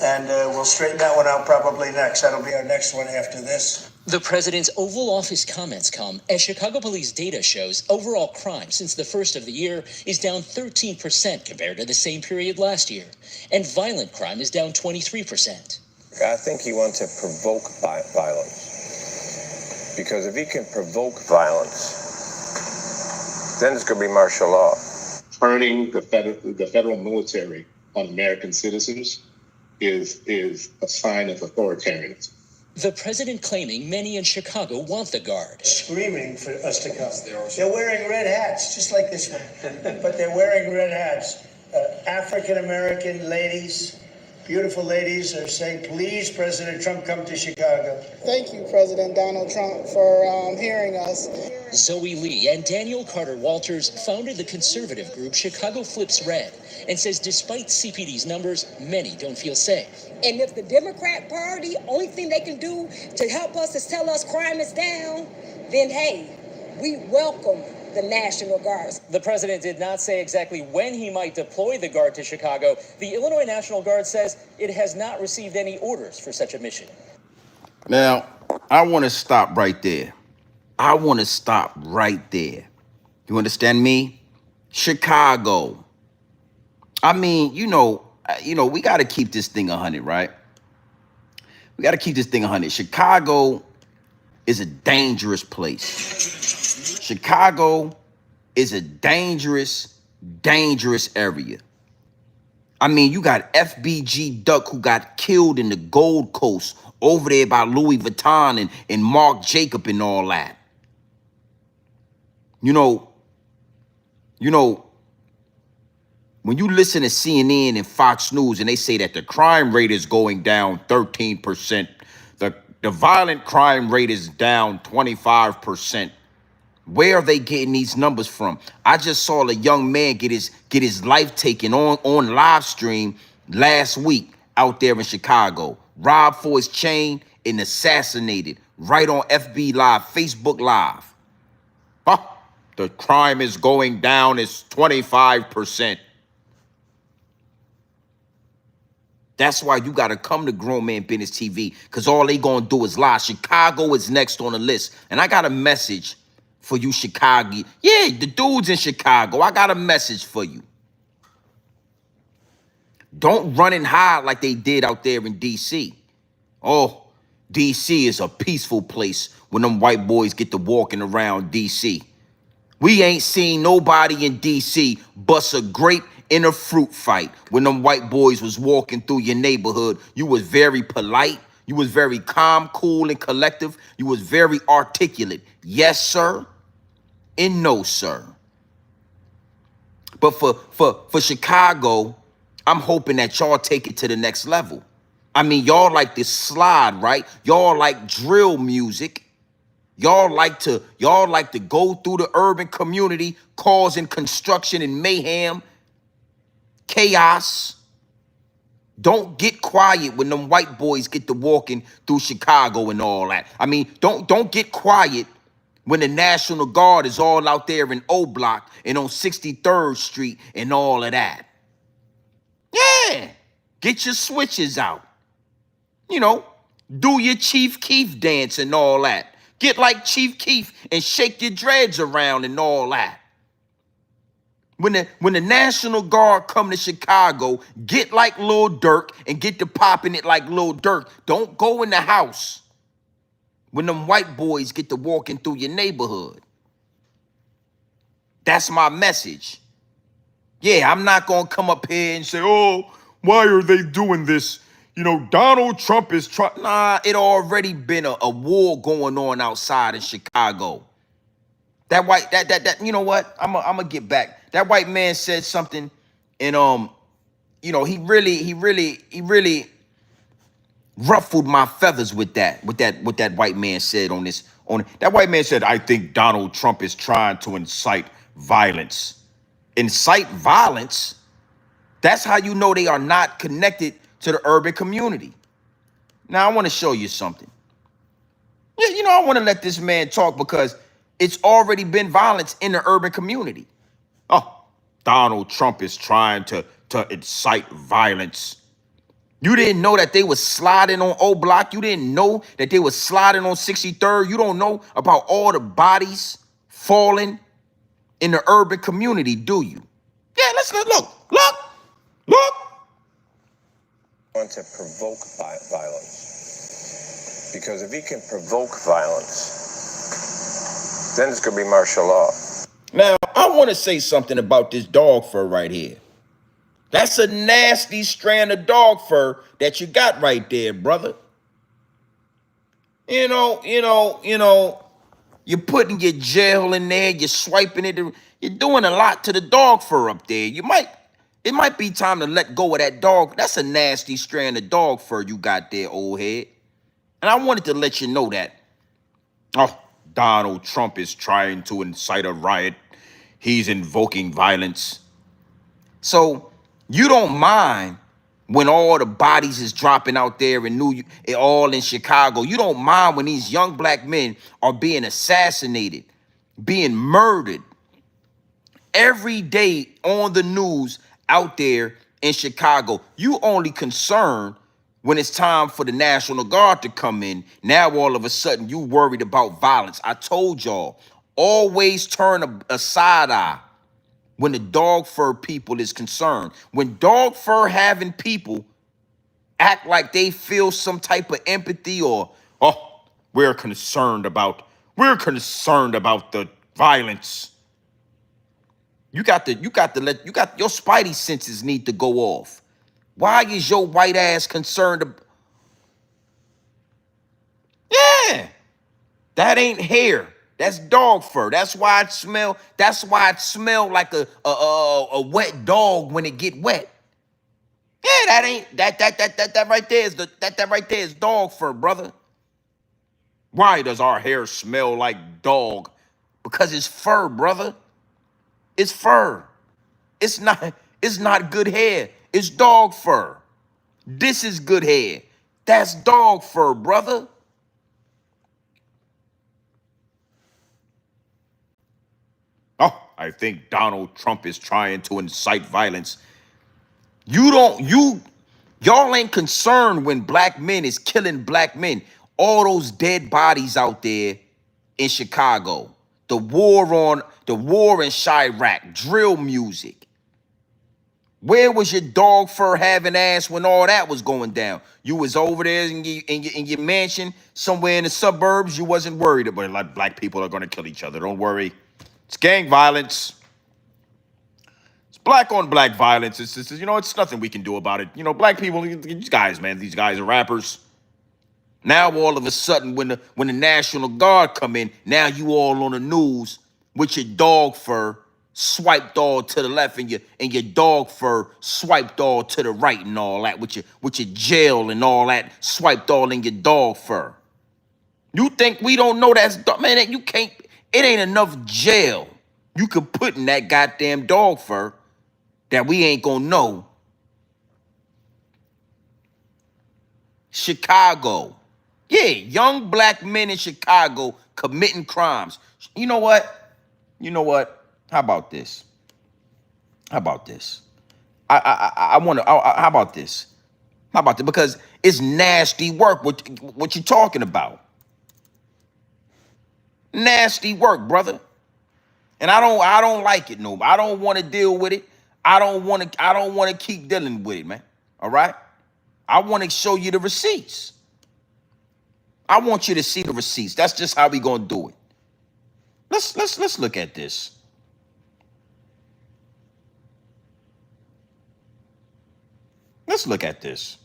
And we'll straighten that one out probably next. That'll be our next one after this. The president's Oval Office comments come as Chicago police data shows overall crime since the first of the year is down 13% compared to the same period last year. And violent crime is down 23%. I think he wants to provoke violence. Because if he can provoke violence, then it's going to be martial law. Turning the federal military on American citizens is a sign of authoritarianism. The president claiming many in Chicago want the Guard. Screaming for us to come. They're wearing red hats, just like this one. But they're wearing red hats. African-American ladies, Beautiful ladies are saying, please, President Trump, come to Chicago. Thank you, President Donald Trump, for hearing us. Zoe Lee and Daniel Carter Walters founded the conservative group Chicago Flips Red and says despite CPD's numbers, many don't feel safe. And if the Democrat Party, only thing they can do to help us is tell us crime is down, then hey, we welcome the National Guards. The president did not say exactly when he might deploy the Guard to Chicago. The Illinois National Guard says it has not received any orders for such a mission. Now, I want to stop right there. I want to stop right there. You understand me? Chicago. I mean, we got to keep this thing 100, right? We got to keep this thing 100. Chicago is a dangerous place. Chicago is a dangerous area. I mean, you got FBG Duck who got killed in the Gold Coast over there by Louis Vuitton and Marc Jacob and all that. You know, when you listen to CNN and Fox News and they say that the crime rate is going down 13%, the violent crime rate is down 25%. Where are they getting these numbers from? I just saw a young man get his life taken on live stream last week out there in Chicago. Robbed for his chain and assassinated right on FB Live, Facebook Live. Huh? The crime is going down. It's 25%. That's why you got to come to Grown Man Business TV, because all they going to do is lie. Chicago is next on the list. And I got a message for you, Chicago. Yeah, the dudes in Chicago, I got a message for you. Don't run and hide like they did out there in D.C. Oh, D.C. is a peaceful place when them white boys get to walking around D.C. We ain't seen nobody in D.C. bust a grape in a fruit fight when them white boys was walking through your neighborhood. You was very polite. You was very calm, cool, and collective. You was very articulate. Yes, sir, and no, sir. But for Chicago, I'm hoping that y'all take it to the next level. I mean, y'all like this slide, right? Y'all like drill music. Y'all like to go through the urban community causing construction and mayhem, chaos. Don't get quiet when them white boys get to walking through Chicago and all that. I mean, don't get quiet when the National Guard is all out there in O Block and on 63rd Street and all of that. Yeah, get your switches out. Do your Chief Keef dance and all that. Get like Chief Keef and shake your dreads around and all that. When the National Guard come to Chicago, get like Lil Durk and get to popping it like Lil Durk. Don't go in the house when them white boys get to walking through your neighborhood. That's my message. Yeah, I'm not going to come up here and say, oh, why are they doing this? Donald Trump is trying. Nah, it already been a war going on outside in Chicago. You know what? I'm gonna get back. That white man said something, and he really ruffled my feathers with that. What that white man said on that white man said, I think Donald Trump is trying to incite violence. Incite violence? That's how you know they are not connected to the urban community. Now I want to show you something. Yeah, I want to let this man talk because it's already been violence in the urban community. Oh, Donald Trump is trying to incite violence. You didn't know that they was sliding on O Block. You didn't know that they was sliding on 63rd. You don't know about all the bodies falling in the urban community, do you? Yeah, let's look. Want to provoke violence. Because if he can provoke violence, then it's going to be martial law. Now, I want to say something about this dog fur right here. That's a nasty strand of dog fur that you got right there, brother. You're putting your gel in there, you're swiping it. You're doing a lot to the dog fur up there. You might It might be time to let go of that dog. That's a nasty strand of dog fur you got there, old head. And I wanted to let you know that. Oh, Donald Trump is trying to incite a riot. He's invoking violence. So you don't mind when all the bodies is dropping out there in all in Chicago. You don't mind when these young black men are being assassinated, being murdered every day on the news out there in Chicago. You only concerned when it's time for the National Guard to come in. Now all of a sudden you worried about violence. I told y'all, always turn a side eye when the dog fur people is concerned. When dog fur having people act like they feel some type of empathy or, oh, we're concerned about the violence. You got your spidey senses need to go off. Why is your white ass concerned? Yeah, that ain't hair. That's dog fur. That's why it smell. That's why it smell like a wet dog when it get wet. Yeah, that ain't that right there is that right there is dog fur, brother. Why does our hair smell like dog? Because it's fur, brother. It's fur. It's not good hair. It's dog fur. This is good hair. That's dog fur, brother. Oh, I think Donald Trump is trying to incite violence. Y'all ain't concerned when black men is killing black men. All those dead bodies out there in Chicago. The war in Chirac, drill music. Where was your dog fur having ass when all that was going down? You was over there in your mansion somewhere in the suburbs. You wasn't worried about it. Like black people are going to kill each other. Don't worry. It's gang violence. It's black on black violence. It's it's nothing we can do about it. Black people, these guys, man, these guys are rappers. Now all of a sudden, when the National Guard come in, now you all on the news with your dog fur swiped all to the left and your dog fur swiped all to the right and all that with your jail and all that swiped all in your dog fur. You think we don't know that's man? You can't. It ain't enough jail you could put in that goddamn dog fur that we ain't gonna know. Chicago. Yeah, young black men in Chicago committing crimes. You know what? How about this? I want to. How about this? Because it's nasty work. What you talking about? Nasty work, brother. And I don't like it no. I don't want to deal with it. I don't want to keep dealing with it, man. All right? I want to show you the receipts. I want you to see the receipts. That's just how we gonna do it. Let's look at this. Let's look at this.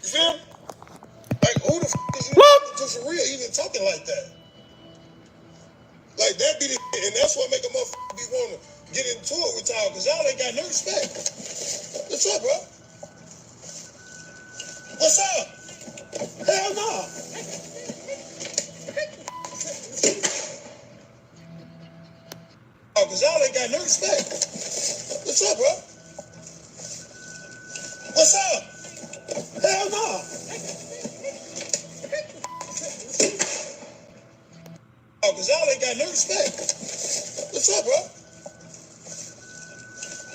You feel? Like, who the f is you talking to for real? Even talking like that. Like, that be the and that's what make a motherfucker be wanting to get into it with y'all, because y'all ain't got no respect. What's up, bro? What's up? Hell no. Oh, because y'all ain't got no respect. What's up, bro? What's up? Hell no. Oh, because y'all ain't got no respect. What's up, bro?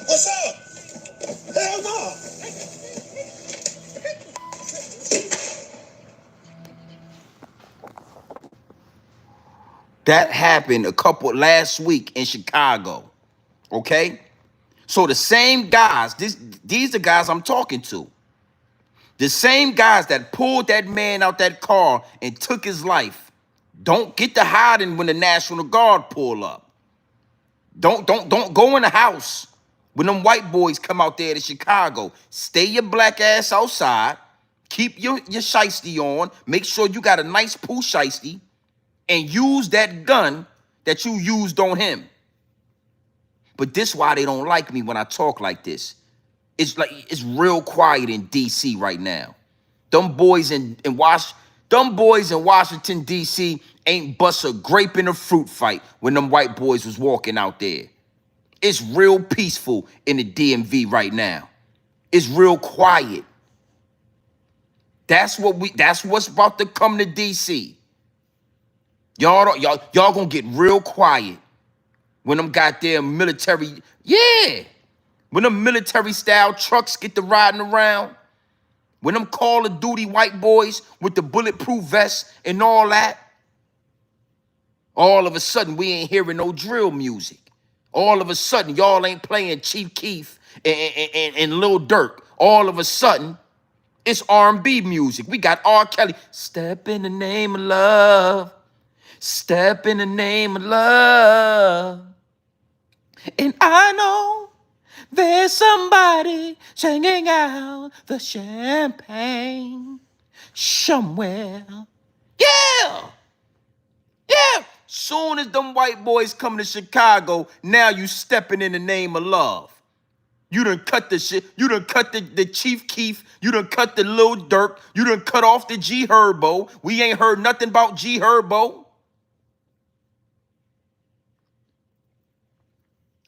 What's up? Hell no. That happened last week in Chicago. Okay? So the same guys, these are guys I'm talking to. The same guys that pulled that man out that car and took his life don't get to hiding when the National Guard pull up. Don't go in the house when them white boys come out there to Chicago. Stay your black ass outside. Keep your shiesty on. Make sure you got a nice poo shiesty and use that gun that you used on him. But this why they don't like me when I talk like this. It's like it's real quiet in DC right now. Them boys in Washington, DC ain't bust a grape in a fruit fight when them white boys was walking out there. It's real peaceful in the DMV right now. It's real quiet. That's what's about to come to DC. Y'all gonna get real quiet when them goddamn military, yeah. When them military style trucks get to riding around. When them Call of Duty white boys with the bulletproof vests and all that. All of a sudden, we ain't hearing no drill music. All of a sudden, y'all ain't playing Chief Keef and Lil Durk. All of a sudden, it's R&B music. We got R. Kelly. Step in the name of love. Step in the name of love. And I know there's somebody singing out the champagne somewhere. Yeah. Yeah. Soon as them white boys come to Chicago, now you stepping in the name of love. You done cut the shit. You done cut the Chief Keef. You done cut the Lil Durk. You done cut off the G Herbo. We ain't heard nothing about G Herbo.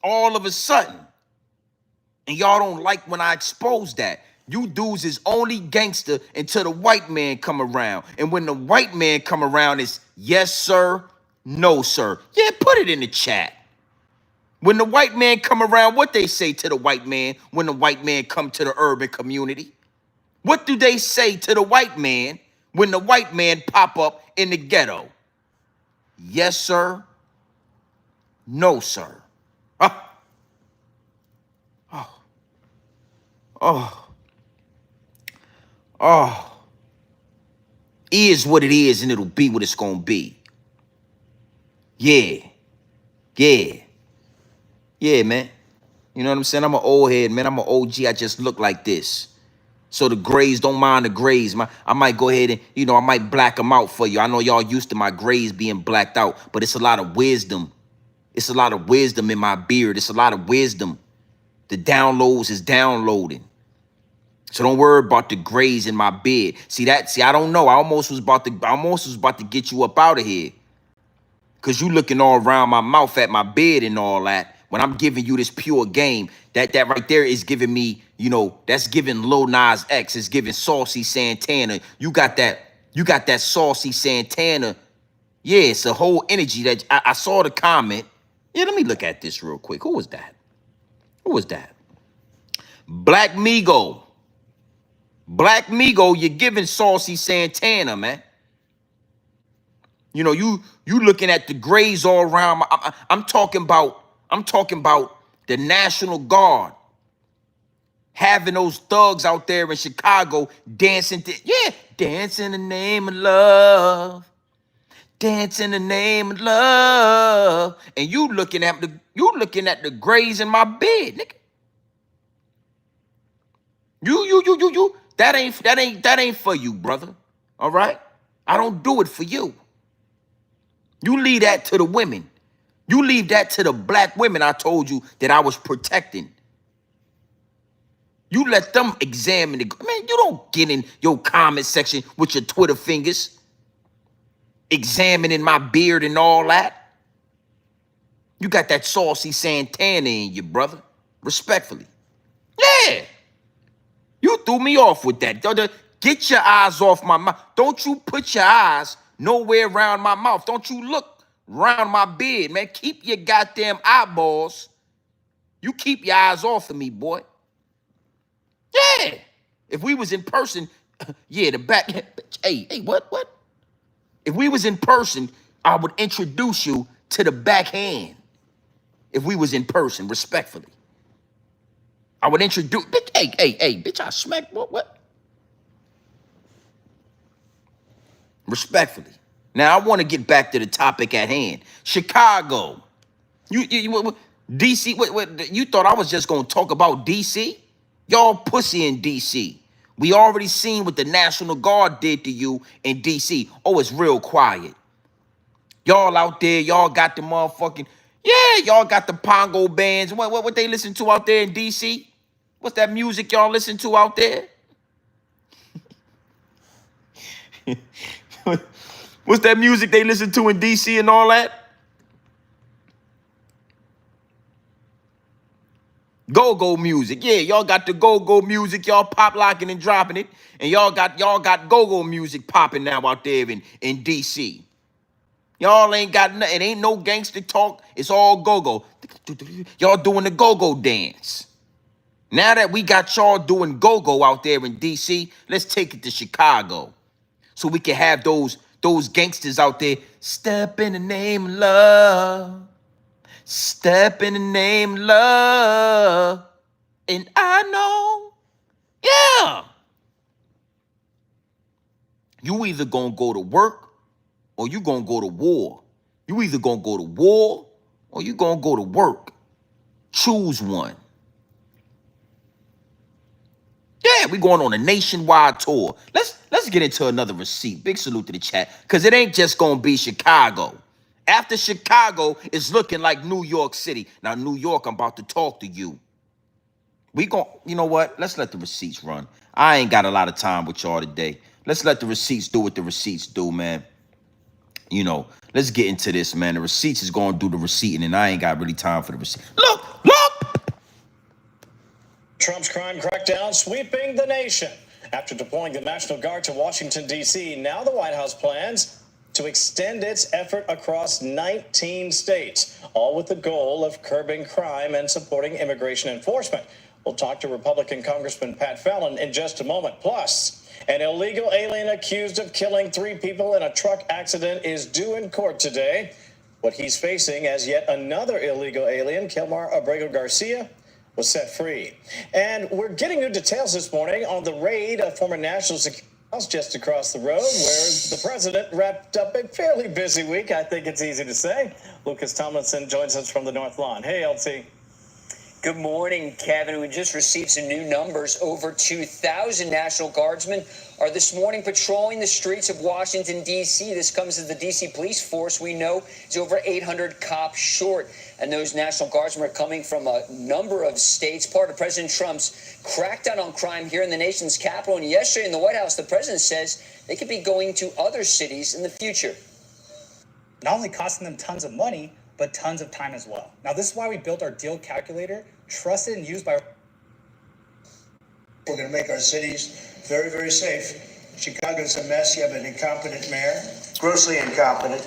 All of a sudden. And y'all don't like when I expose that. You dudes is only gangster until the white man come around. And when the white man come around, it's yes, sir, no, sir. Yeah, put it in the chat. When the white man come around, what they say to the white man when the white man come to the urban community? What do they say to the white man when the white man pop up in the ghetto? Yes, sir. No, sir. Ah. Oh. Oh. Oh. Is what it is and it'll be what it's gonna be. Yeah. Yeah. Yeah, man. You know what I'm saying? I'm an old head, man. I'm an OG. I just look like this. So the grays, don't mind the grays. I might go ahead and, I might black them out for you. I know y'all used to my grays being blacked out, but it's a lot of wisdom. It's a lot of wisdom in my beard. It's a lot of wisdom. The downloads is downloading. So don't worry about the grays in my beard. See, I don't know. I almost was about to get you up out of here. Cause you looking all around my mouth at my beard and all that. When I'm giving you this pure game, that right there is giving me, that's giving Lil Nas X, it's giving Saucy Santana. You got that Saucy Santana. Yeah, it's a whole energy that I saw the comment. Yeah, let me look at this real quick. Who was that? Who was that? Black Migo. Black Migo, you're giving Saucy Santana, man. You looking at the grays all around. I'm talking about the National Guard having those thugs out there in Chicago dancing. Dance in the name of love. Dance in the name of love. And you looking at the grays in my bed, nigga. You. That ain't for you, brother. All right? I don't do it for you. You leave that to the women. You leave that to the black women I told you that I was protecting. You let them examine it. Man, you don't get in your comment section with your Twitter fingers examining my beard and all that. You got that Saucy Santana in you, brother. Respectfully. Yeah. You threw me off with that. Get your eyes off my mouth. Don't you put your eyes nowhere around my mouth. Don't you look around my beard, man. Keep your goddamn eyeballs. You keep your eyes off of me, boy. Yeah. If we was in person, yeah, the back. Hey, what? If we was in person, I would introduce you to the backhand. If we was in person, respectfully. I would introduce, bitch, hey, bitch, I smack, what? Respectfully. Now, I want to get back to the topic at hand. Chicago. DC, what, you thought I was just going to talk about DC? Y'all pussy in DC. We already seen what the National Guard did to you in DC. Oh, it's real quiet. Y'all out there, y'all got the motherfucking, Yeah, y'all got the Pongo bands. What they listen to out there in DC? What's that music y'all listen to out there? What's that music they listen to in DC and all that? Go-go music. Yeah, y'all got the go-go music. Y'all pop locking and dropping it. And y'all got go-go music popping now out there in DC. Y'all ain't got nothing. It ain't no gangster talk. It's all go-go. Y'all doing the go-go dance. Now that we got y'all doing go-go out there in DC, let's take it to Chicago. So we can have those gangsters out there. Step in the name of love. Step in the name of love. And I know, yeah. You either gonna go to work or you gonna go to war. You either gonna go to war or you gonna go to work. Choose one. Yeah, we going on a nationwide tour. Let's get into another receipt. Big salute to the chat. Cause it ain't just gonna be Chicago. After Chicago, it's looking like New York City. Now, New York, I'm about to talk to you. You know what? Let's let the receipts run. I ain't got a lot of time with y'all today. Let's let the receipts do what the receipts do, man. You know, let's get into this, man. The receipts is going to do the receipting, and I ain't got really time for the receipt. Look! Trump's crime crackdown sweeping the nation. After deploying the National Guard to Washington, D.C., now the White House plans to extend its effort across 19 states, all with the goal of curbing crime and supporting immigration enforcement. We'll talk to Republican Congressman Pat Fallon in just a moment. Plus, an illegal alien accused of killing 3 people in a truck accident is due in court today. What he's facing as yet another illegal alien, Kilmar Abrego Garcia, was set free. And we're getting new details this morning on the raid of former National Security House just across the road, where the president wrapped up a fairly busy week, I think it's easy to say. Lucas Tomlinson joins us from the North Lawn. Hey, LT. Good morning, Kevin. We just received some new numbers. Over 2,000 National Guardsmen are this morning patrolling the streets of Washington, D.C. This comes as the D.C. police force, we know, is over 800 cops short. And those National Guardsmen are coming from a number of states, part of President Trump's crackdown on crime here in the nation's capital. And yesterday in the White House, the president says they could be going to other cities in the future. Not only costing them tons of money, but tons of time as well. Now, this is why we built our deal calculator, trusted and used by... We're going to make our cities very, very safe. Chicago's a mess. You have an incompetent mayor, grossly incompetent,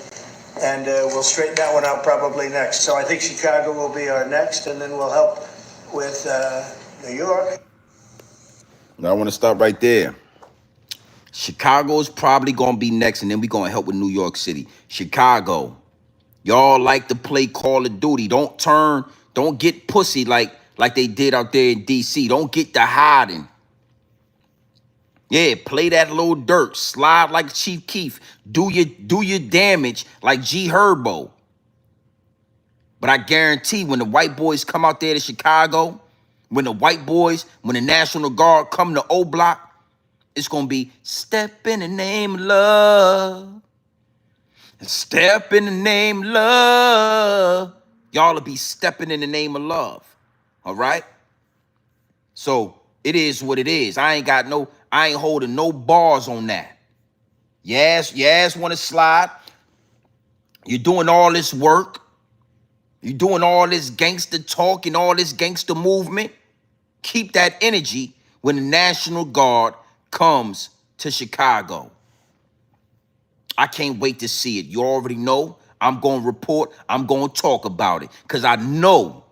and we'll straighten that one out probably next. So I think Chicago will be our next, and then we'll help with New York. Now, I want to stop right there. Chicago's probably going to be next, and then we're going to help with New York City. Chicago. Y'all like to play Call of Duty. Don't get pussy like they did out there in D.C. Don't get to hiding. Yeah, play that little dirt. Slide like Chief Keef. Do your damage like G Herbo. But I guarantee when the white boys come out there to Chicago, when the National Guard come to O Block, it's going to be step in the name of love. Step in the name of love. Y'all will be stepping in the name of love. All right? So it is what it is. I ain't holding no bars on that. Yes, want to slide. You're doing all this work. You're doing all this gangster talk and all this gangster movement. Keep that energy when the National Guard comes to Chicago. I can't wait to see it. You already know I'm going to report. I'm going to talk about it because I know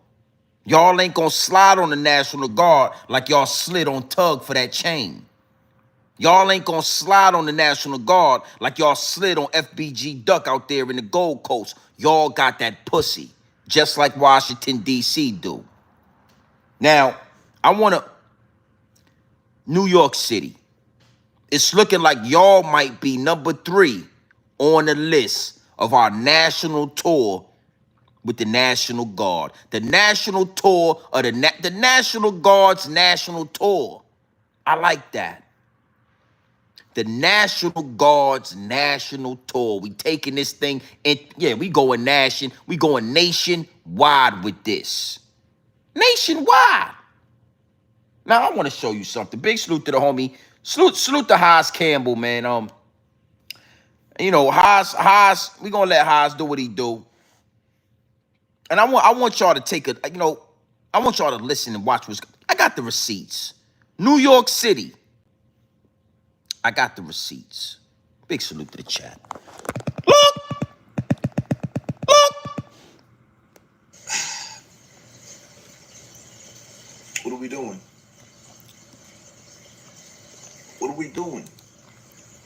y'all ain't going to slide on the National Guard like y'all slid on Tug for that chain. Y'all ain't going to slide on the National Guard like y'all slid on FBG Duck out there in the Gold Coast. Y'all got that pussy just like Washington, D.C. do. Now, New York City. It's looking like y'all might be number 3 on the list of our national tour with the National Guard. The national tour of the National Guard's national tour. I like that. The National Guard's national tour. We taking this thing, and yeah, we going nationwide with this. Nationwide. Now I want to show you something. Big salute to the homie. Salute to Haas Campbell, man. You know, Haas, we gonna let Haas do what he do. And I want y'all to take a, you know, I want y'all to listen and watch what's. I got the receipts. New York City. I got the receipts. Big salute to the chat. Look! What are we doing? What are we doing?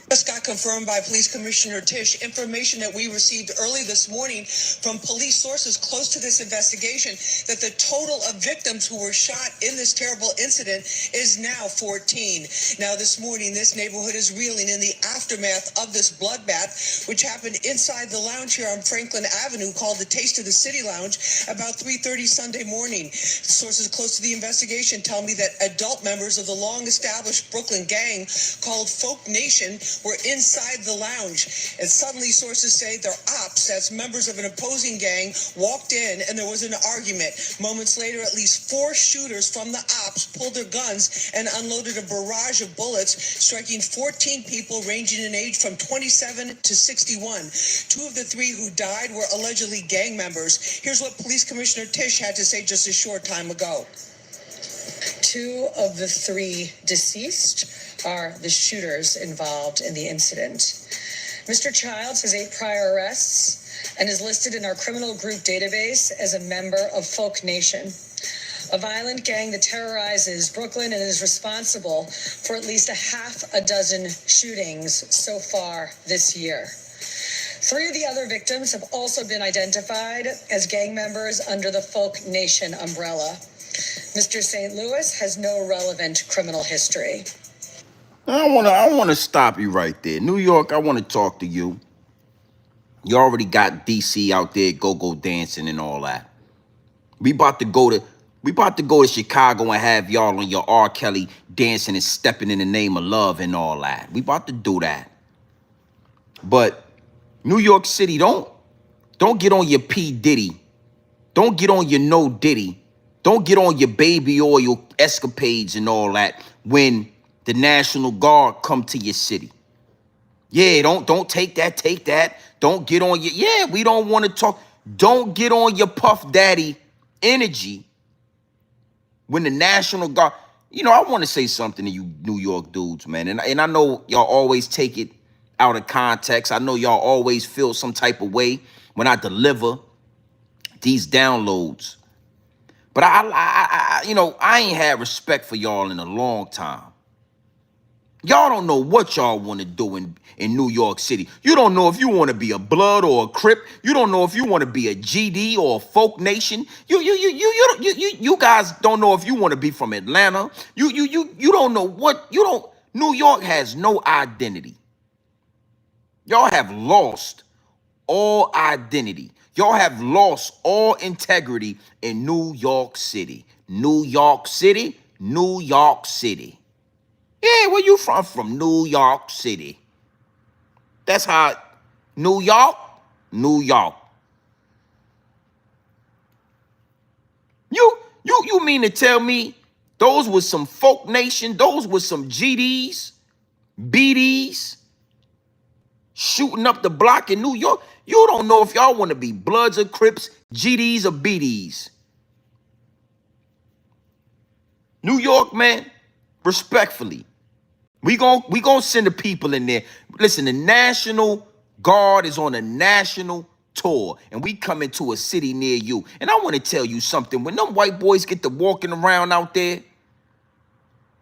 Just got confirmed by Police Commissioner Tisch information that we received early this morning from police sources close to this investigation that the total of victims who were shot in this terrible incident is now 14. Now this morning, this neighborhood is reeling in the aftermath of this bloodbath, which happened inside the lounge here on Franklin Avenue called the Taste of the City Lounge about 3:30 Sunday morning. Sources close to the investigation tell me that adult members of the long-established Brooklyn gang called Folk Nation were inside the lounge, and suddenly sources say their ops, that's members of an opposing gang, walked in and there was an argument. Moments later, at least 4 shooters from the ops pulled their guns and unloaded a barrage of bullets, striking 14 people ranging in age from 27 to 61. 2 of the 3 who died were allegedly gang members. Here's what Police Commissioner Tisch had to say just a short time ago. 2 of the 3 deceased are the shooters involved in the incident. Mr. Childs has 8 prior arrests and is listed in our criminal group database as a member of Folk Nation, a violent gang that terrorizes Brooklyn and is responsible for at least a half a dozen shootings so far this year. 3 of the other victims have also been identified as gang members under the Folk Nation umbrella. Mr. St. Louis has no relevant criminal history. I want to stop you right there. New York, I want to talk to you. You already got DC out there go dancing and all that. We about to go to Chicago and have y'all on your R. Kelly dancing and stepping in the name of love and all that. We about to do that. But New York City, don't get on your P. Diddy. Don't get on your No Diddy. Don't get on your baby oil escapades and all that when the National Guard come to your city. Yeah, don't take that. Don't get on your, we don't want to talk. Don't get on your Puff Daddy energy when the National Guard, you know, I want to say something to you New York dudes, man. And I know y'all always take it out of context. I know y'all always feel some type of way when I deliver these downloads. But I ain't had respect for y'all in a long time. Y'all don't know what y'all want to do in New York City. You don't know if you want to be a Blood or a Crip. You don't know if you want to be a GD or a Folk Nation. You guys don't know if you want to be from Atlanta. You don't know what you don't. New York has no identity. Y'all have lost all identity. Y'all have lost all integrity in New York City. New York City, New York City. Yeah, where you from? From New York City. That's how, New York, New York. You mean to tell me those was some Folk Nation, those was some GDs, BDs, shooting up the block in New York? You don't know if y'all want to be Bloods or Crips, GDs or BDs. New York, man, respectfully, we gon' send the people in there. Listen, the National Guard is on a national tour, and we coming to a city near you. And I want to tell you something. When them white boys get to walking around out there,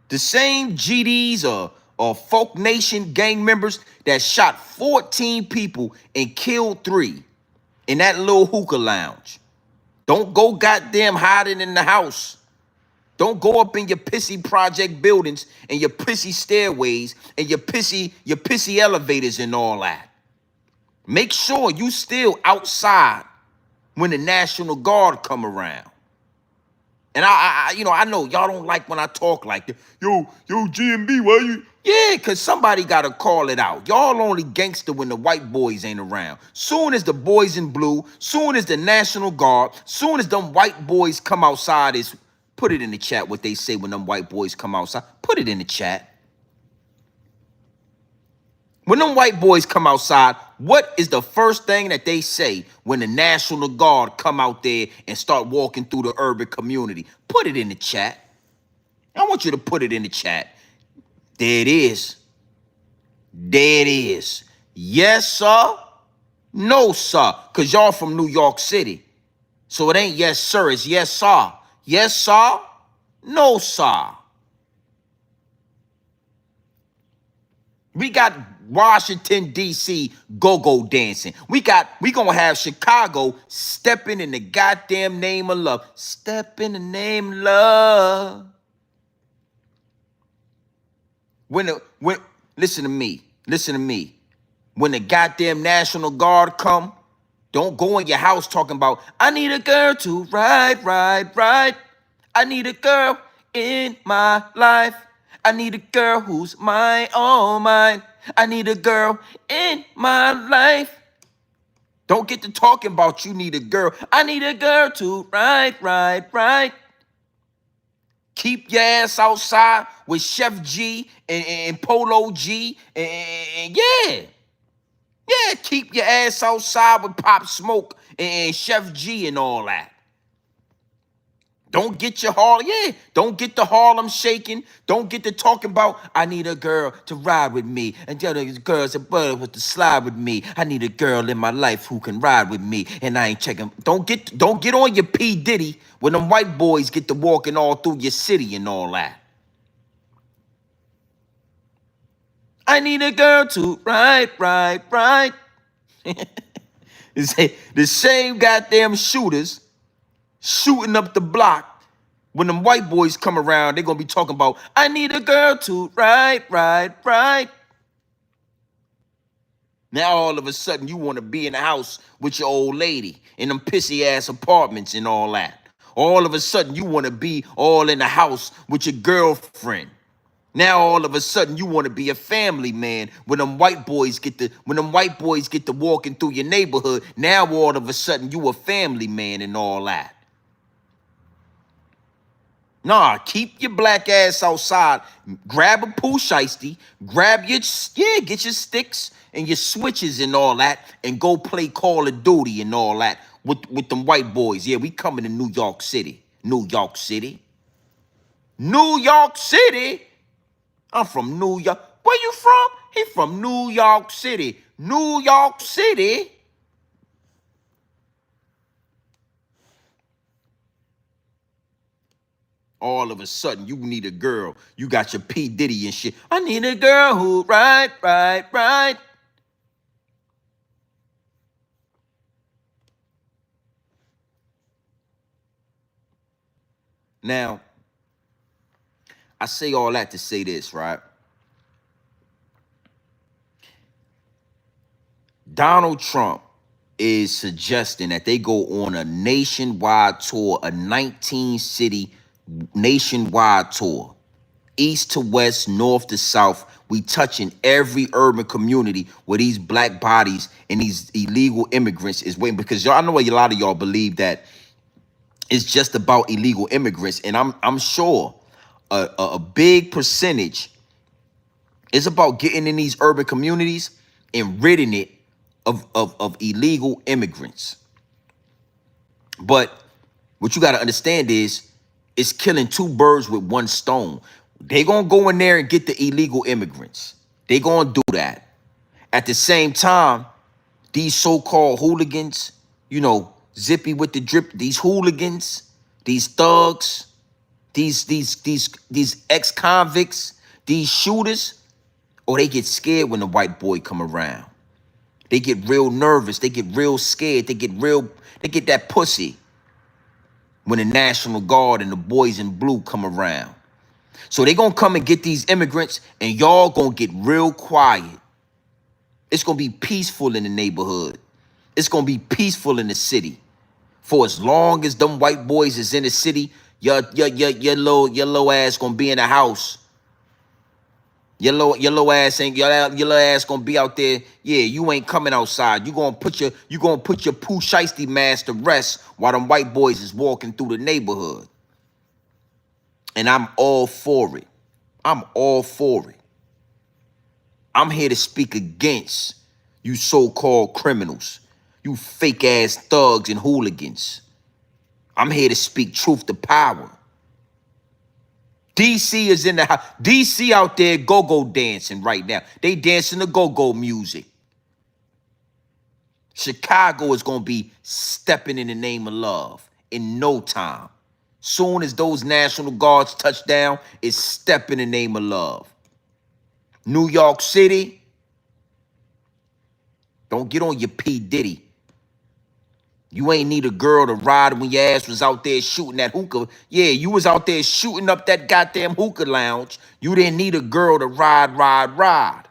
the same GDs or Folk Nation gang members that shot 14 people and killed 3 in that little hookah lounge. Don't go goddamn hiding in the house. Don't go up in your pissy project buildings and your pissy stairways and your pissy elevators and all that. Make sure you still outside when the National Guard come around. And I know y'all don't like when I talk like that. Yo, GMB, why you? Yeah, because somebody got to call it out. Y'all only gangster when the white boys ain't around. Soon as the boys in blue, soon as the National Guard, soon as them white boys come outside, put it in the chat what they say when them white boys come outside. Put it in the chat. When them white boys come outside, what is the first thing that they say when the National Guard come out there and start walking through the urban community? Put it in the chat. I want you to put it in the chat. There it is. There it is. Yes, sir. No, sir. Because y'all from New York City. So it ain't yes, sir. It's yes, sir. Yes, sir. No, sir. We got Washington, D.C. go-go dancing. We gonna have Chicago stepping in the goddamn name of love. Step in the name of love. Listen to me. Listen to me. When the goddamn National Guard come, don't go in your house talking about, I need a girl to ride. I need a girl in my life. I need a girl who's my all mine. I need a girl in my life. Don't get to talking about you need a girl. I need a girl to ride. Keep your ass outside with Chef G and Polo G and yeah. Yeah, keep your ass outside with Pop Smoke and Chef G and all that. Don't get don't get the Harlem shaking. Don't get to talking about, I need a girl to ride with me. And the other girls to slide with me. I need a girl in my life who can ride with me. And I ain't checking. Don't get on your P. Diddy when them white boys get to walking all through your city and all that. I need a girl to ride. The same goddamn shooters shooting up the block. When them white boys come around, they're going to be talking about, I need a girl to ride. Now all of a sudden you want to be in the house with your old lady in them pissy ass apartments and all that. All of a sudden you want to be all in the house with your girlfriend. Now all of a sudden you want to be a family man when them white boys get to walking through your neighborhood. Now all of a sudden you a family man and all that. Nah, keep your black ass outside. Grab a pool shiesty. Get your sticks and your switches and all that, and go play Call of Duty and all that with them white boys. Yeah, we coming to New York City. New York City. I'm from New York. Where you from? He from New York City. New York City. All of a sudden, you need a girl. You got your P. Diddy and shit. I need a girl who ride. Now, I say all that to say this, right? Donald Trump is suggesting that they go on a nationwide tour, a 19-city nationwide tour. East to west, north to south, we touching every urban community where these black bodies and these illegal immigrants is waiting. Because y'all know a lot of y'all believe that it's just about illegal immigrants, and I'm sure a big percentage is about getting in these urban communities and ridding it of illegal immigrants. But what you got to understand is it's killing two birds with one stone. They gonna go in there and get the illegal immigrants. They gonna do that. At the same time, these so-called hooligans, Zippy with the drip, these hooligans, these thugs, these ex-convicts, these shooters, they get scared when the white boy come around. They get real nervous. They get real scared. They get that pussy when the National Guard and the boys in blue come around. So they gonna come and get these immigrants, and y'all gonna get real quiet. It's gonna be peaceful in the neighborhood. It's gonna be peaceful in the city. For as long as them white boys is in the city, Your little ass gonna be in the house. Your little ass ain't your little ass gonna be out there. Yeah, you ain't coming outside. You gonna put your Pooh Shiesty mask to rest while them white boys is walking through the neighborhood. And I'm all for it. I'm all for it. I'm here to speak against you so-called criminals, you fake ass thugs and hooligans. I'm here to speak truth to power. DC is in the house. DC out there go-go dancing right now. They dancing the go-go music. Chicago is going to be stepping in the name of love in no time. Soon as those National Guards touch down, it's step in the name of love. New York City, don't get on your P. Diddy. You ain't need a girl to ride when your ass was out there shooting that hookah. Yeah, you was out there shooting up that goddamn hookah lounge. You didn't need a girl to ride.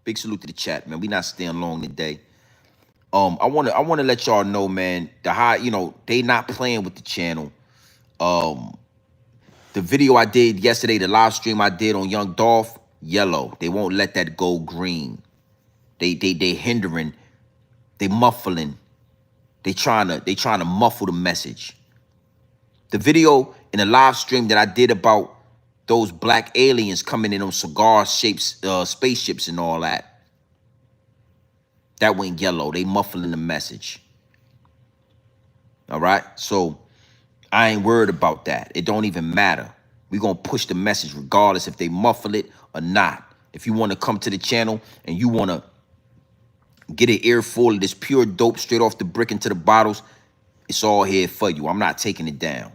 Big salute to the chat, man. We not staying long today. I wanna let y'all know, man, they not playing with the channel. The video I did yesterday, the live stream I did on Young Dolph, yellow. They won't let that go green. They hindering, they muffling, they trying to muffle the message. The video in the live stream that I did about those black aliens coming in on cigar-shaped spaceships and all that, that went yellow. They muffling the message. All right? So I ain't worried about that. It don't even matter. We're going to push the message regardless if they muffle it or not. If you want to come to the channel and you want to get an earful of this pure dope straight off the brick into the bottles, it's all here for you. I'm not taking it down.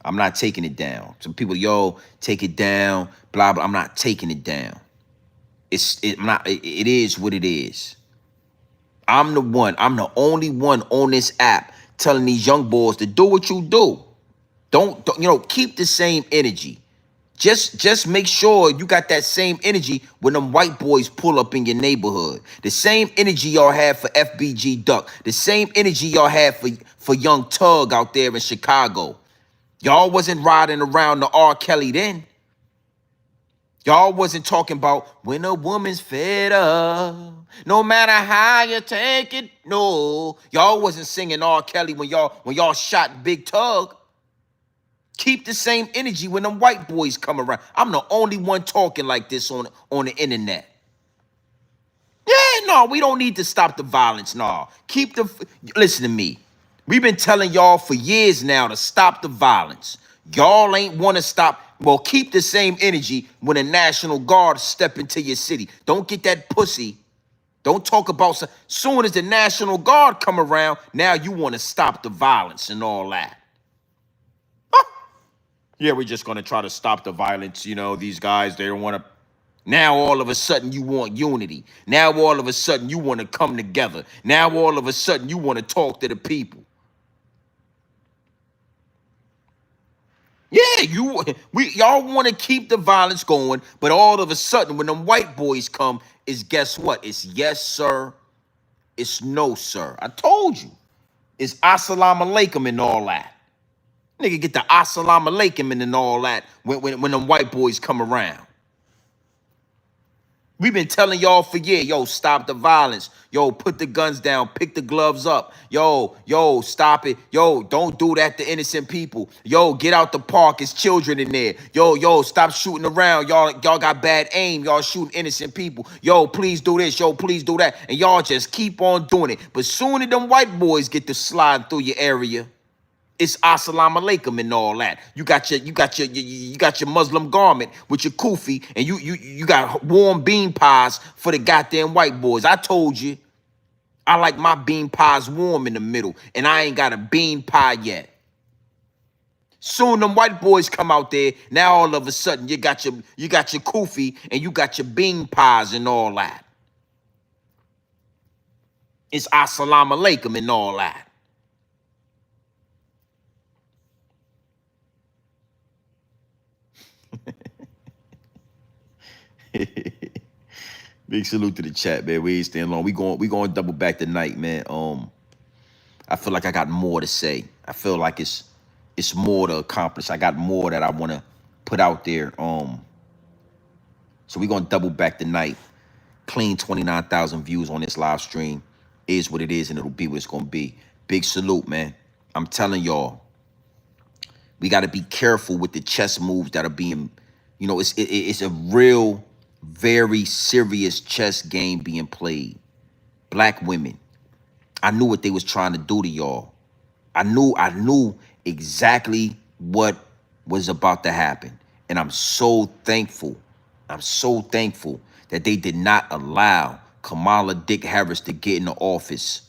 I'm not taking it down. Some people, yo, take it down, blah, blah. I'm not taking it down. It is what it is. I'm the only one on this app telling these young boys to do what you do. Don't keep the same energy. Just make sure you got that same energy when them white boys pull up in your neighborhood. The same energy y'all have for FBG Duck. The same energy y'all have for Young Tug out there in Chicago. Y'all wasn't riding around the R. Kelly then. Y'all wasn't talking about when a woman's fed up, no matter how you take it. No, y'all wasn't singing R. Kelly when y'all shot Big Tug. Keep the same energy when them white boys come around. I'm the only one talking like this on the internet. Yeah, no, we don't need to stop the violence. No, listen to me. We've been telling y'all for years now to stop the violence. Y'all ain't want to stop. Well, keep the same energy when the National Guard step into your city. Don't get that pussy. Don't talk about soon as the National Guard come around, now you want to stop the violence and all that. Yeah, we're just going to try to stop the violence. These guys, they don't want to. Now, all of a sudden, you want unity. Now, all of a sudden, you want to come together. Now, all of a sudden, you want to talk to the people. Yeah, y'all want to keep the violence going, but all of a sudden, when them white boys come, guess what? It's yes, sir. It's no, sir. I told you. It's assalamu alaikum and all that. Nigga get the assalamu alaikum and all that when them white boys come around. We've been telling y'all for years, yo, stop the violence. Yo, put the guns down, pick the gloves up. Yo, stop it. Yo, don't do that to innocent people. Yo, get out the park, it's children in there. Yo, stop shooting around. Y'all got bad aim. Y'all shooting innocent people. Yo, please do this. Yo, please do that. And y'all just keep on doing it. But soon as them white boys get to slide through your area, it's assalamu alaikum and all that. You got your Muslim garment with your kufi, and you got warm bean pies for the goddamn white boys. I told you, I like my bean pies warm in the middle, and I ain't got a bean pie yet. Soon them white boys come out there. Now all of a sudden you got your kufi and you got your bean pies and all that. It's assalamu alaikum and all that. Big salute to the chat, man. We ain't staying long. We going double back tonight, man. I feel like I got more to say. I feel like it's more to accomplish. I got more that I want to put out there. So we gonna double back tonight. Clean 29,000 views on this live stream. Is what it is, and it'll be what it's gonna be. Big salute, man. I'm telling y'all, we got to be careful with the chess moves that are being, you know, it's a real, very serious chess game being played. Black women, I knew what they was trying to do to y'all. I knew exactly what was about to happen. And I'm so thankful. I'm so thankful that they did not allow Kamala Dick Harris to get in the office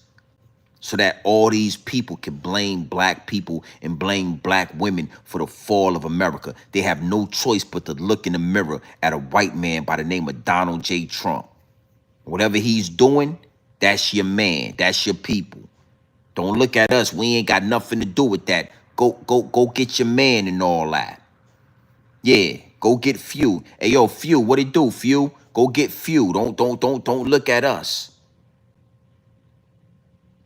so that all these people can blame black people and blame black women for the fall of America. They have no choice but to look in the mirror at a white man by the name of Donald J. Trump. Whatever he's doing, that's your man. That's your people. Don't look at us. We ain't got nothing to do with that. Go get your man and all that. Yeah, go get Few. Hey, yo, Few, what it do, Few? Go get Few. Don't look at us.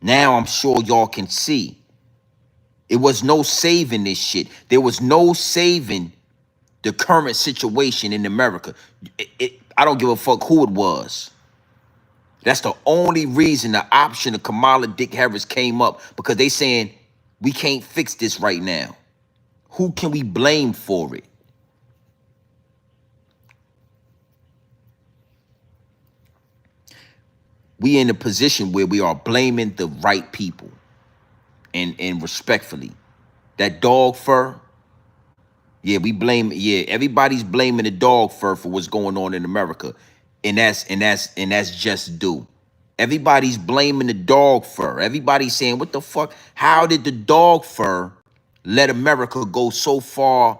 Now I'm sure y'all can see. It was no saving this shit. There was no saving the current situation in America. I don't give a fuck who it was. That's the only reason the option of Kamala Dick Harris came up, because they saying we can't fix this right now. Who can we blame for it? We in a position where we are blaming the right people. And respectfully, that dog fur, yeah, everybody's blaming the dog fur for what's going on in America. And that's just due. Everybody's blaming the dog fur. Everybody's saying, what the fuck? How did the dog fur let America go so far?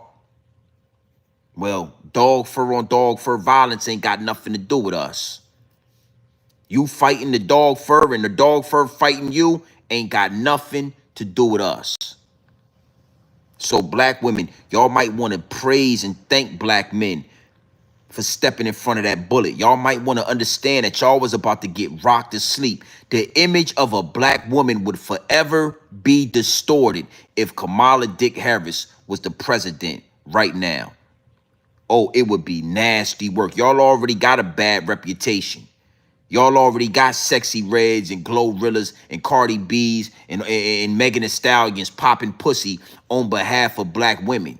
Well, dog fur on dog fur violence ain't got nothing to do with us. You fighting the dog fur and the dog fur fighting you ain't got nothing to do with us. So black women, y'all might want to praise and thank black men for stepping in front of that bullet. Y'all might want to understand that y'all was about to get rocked to sleep. The image of a black woman would forever be distorted if Kamala Dick Harris was the president right now. Oh, it would be nasty work. Y'all already got a bad reputation. Y'all already got Sexy Reds and Glorrillas and Cardi B's and Megan Thee Stallions popping pussy on behalf of black women.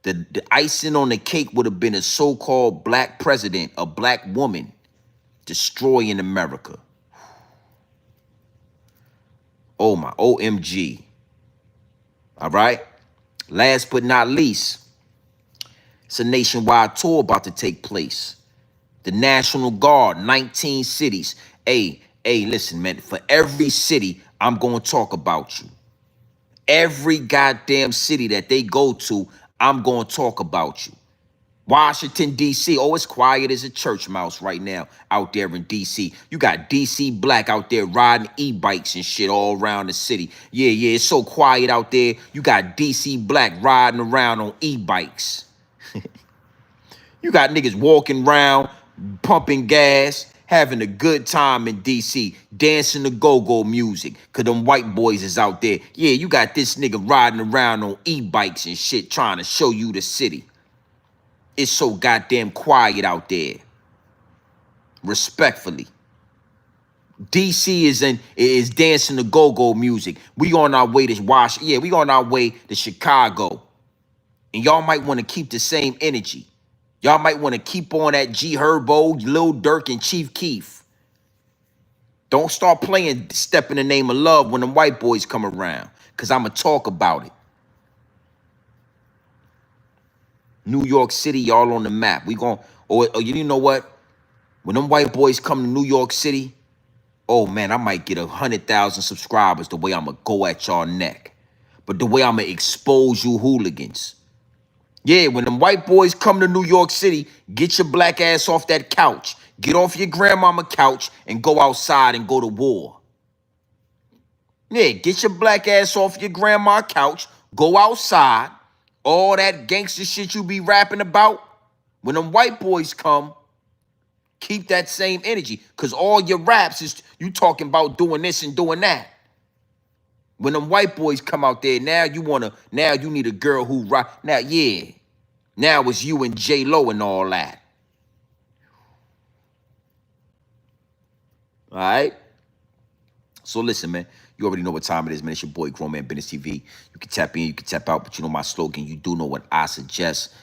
The icing on the cake would have been a so-called black president, a black woman destroying America. Oh my, OMG. All right. Last but not least, it's a nationwide tour about to take place. The National Guard, 19 cities. Hey, listen, man, for every city, I'm going to talk about you. Every goddamn city that they go to, I'm going to talk about you. Washington, D.C. Oh, it's quiet as a church mouse right now out there in D.C. You got D.C. black out there riding e-bikes and shit all around the city. Yeah, it's so quiet out there. You got D.C. black riding around on e-bikes. You got niggas walking around, pumping gas, having a good time in D.C., dancing to go-go music, because them white boys is out there. Yeah, you got this nigga riding around on e-bikes and shit trying to show you the city. It's so goddamn quiet out there. Respectfully. D.C. is dancing to go-go music. We on our way to Washington. Yeah, we on our way to Chicago. And y'all might want to keep the same energy. Y'all might want to keep on that G Herbo, Lil Durk, and Chief Keef. Don't start playing Step in the Name of Love when them white boys come around, because I'm going to talk about it. New York City, y'all on the map. We going, or you know what? When them white boys come to New York City, oh man, I might get 100,000 subscribers the way I'm going to go at y'all neck. But the way I'm going to expose you hooligans. Yeah, when them white boys come to New York City, get your black ass off that couch. Get off your grandmama couch and go outside and go to war. Yeah, get your black ass off your grandma couch, go outside. All that gangster shit you be rapping about, when them white boys come, Keep that same energy, because all your raps is you talking about doing this and doing that. When them white boys come out there, now you need a girl who rock. Now, yeah. Now it's you and J-Lo and all that. All right? So listen, man. You already know what time it is, man. It's your boy, Grown Man Business TV. You can tap in, you can tap out, but you know my slogan. You do know what I suggest.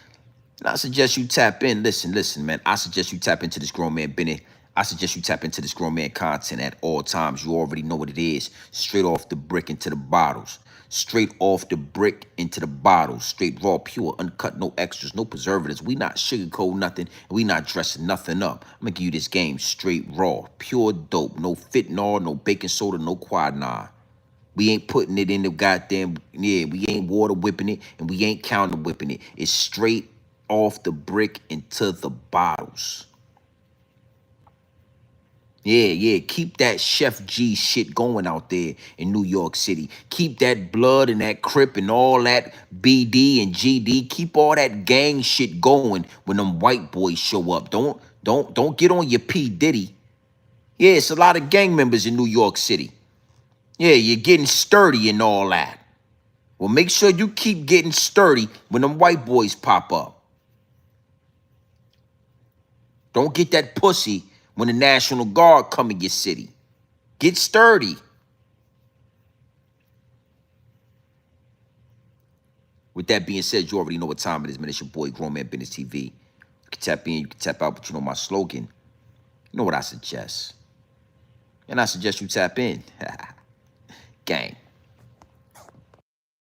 And I suggest you tap in. Listen, man. I suggest you tap into this Grown Man Business. I suggest you tap into this Grown Man content at all times. You already know what it is. Straight off the brick into the bottles. Straight off the brick into the bottles. Straight raw, pure, uncut, no extras, no preservatives. We not sugarcoat nothing, and we not dressing nothing up. I'm gonna give you this game straight raw, pure dope. No fentanyl, no baking soda, no quinine. We ain't putting it in the goddamn, yeah, we ain't water whipping it, and we ain't counter whipping it. It's straight off the brick into the bottles. Yeah. Keep that Chef G shit going out there in New York City. Keep that blood and that Crip and all that BD and GD. Keep all that gang shit going when them white boys show up. Don't get on your P. Diddy. Yeah, it's a lot of gang members in New York City. Yeah, you're getting sturdy and all that. Well, make sure you keep getting sturdy when them white boys pop up. Don't get that pussy when the National Guard come in your city. Get sturdy. With that being said, you already know what time it is, man. It's your boy, Grown Man Business TV. You can tap in, you can tap out, but you know my slogan. You know what I suggest. And I suggest you tap in. Gang.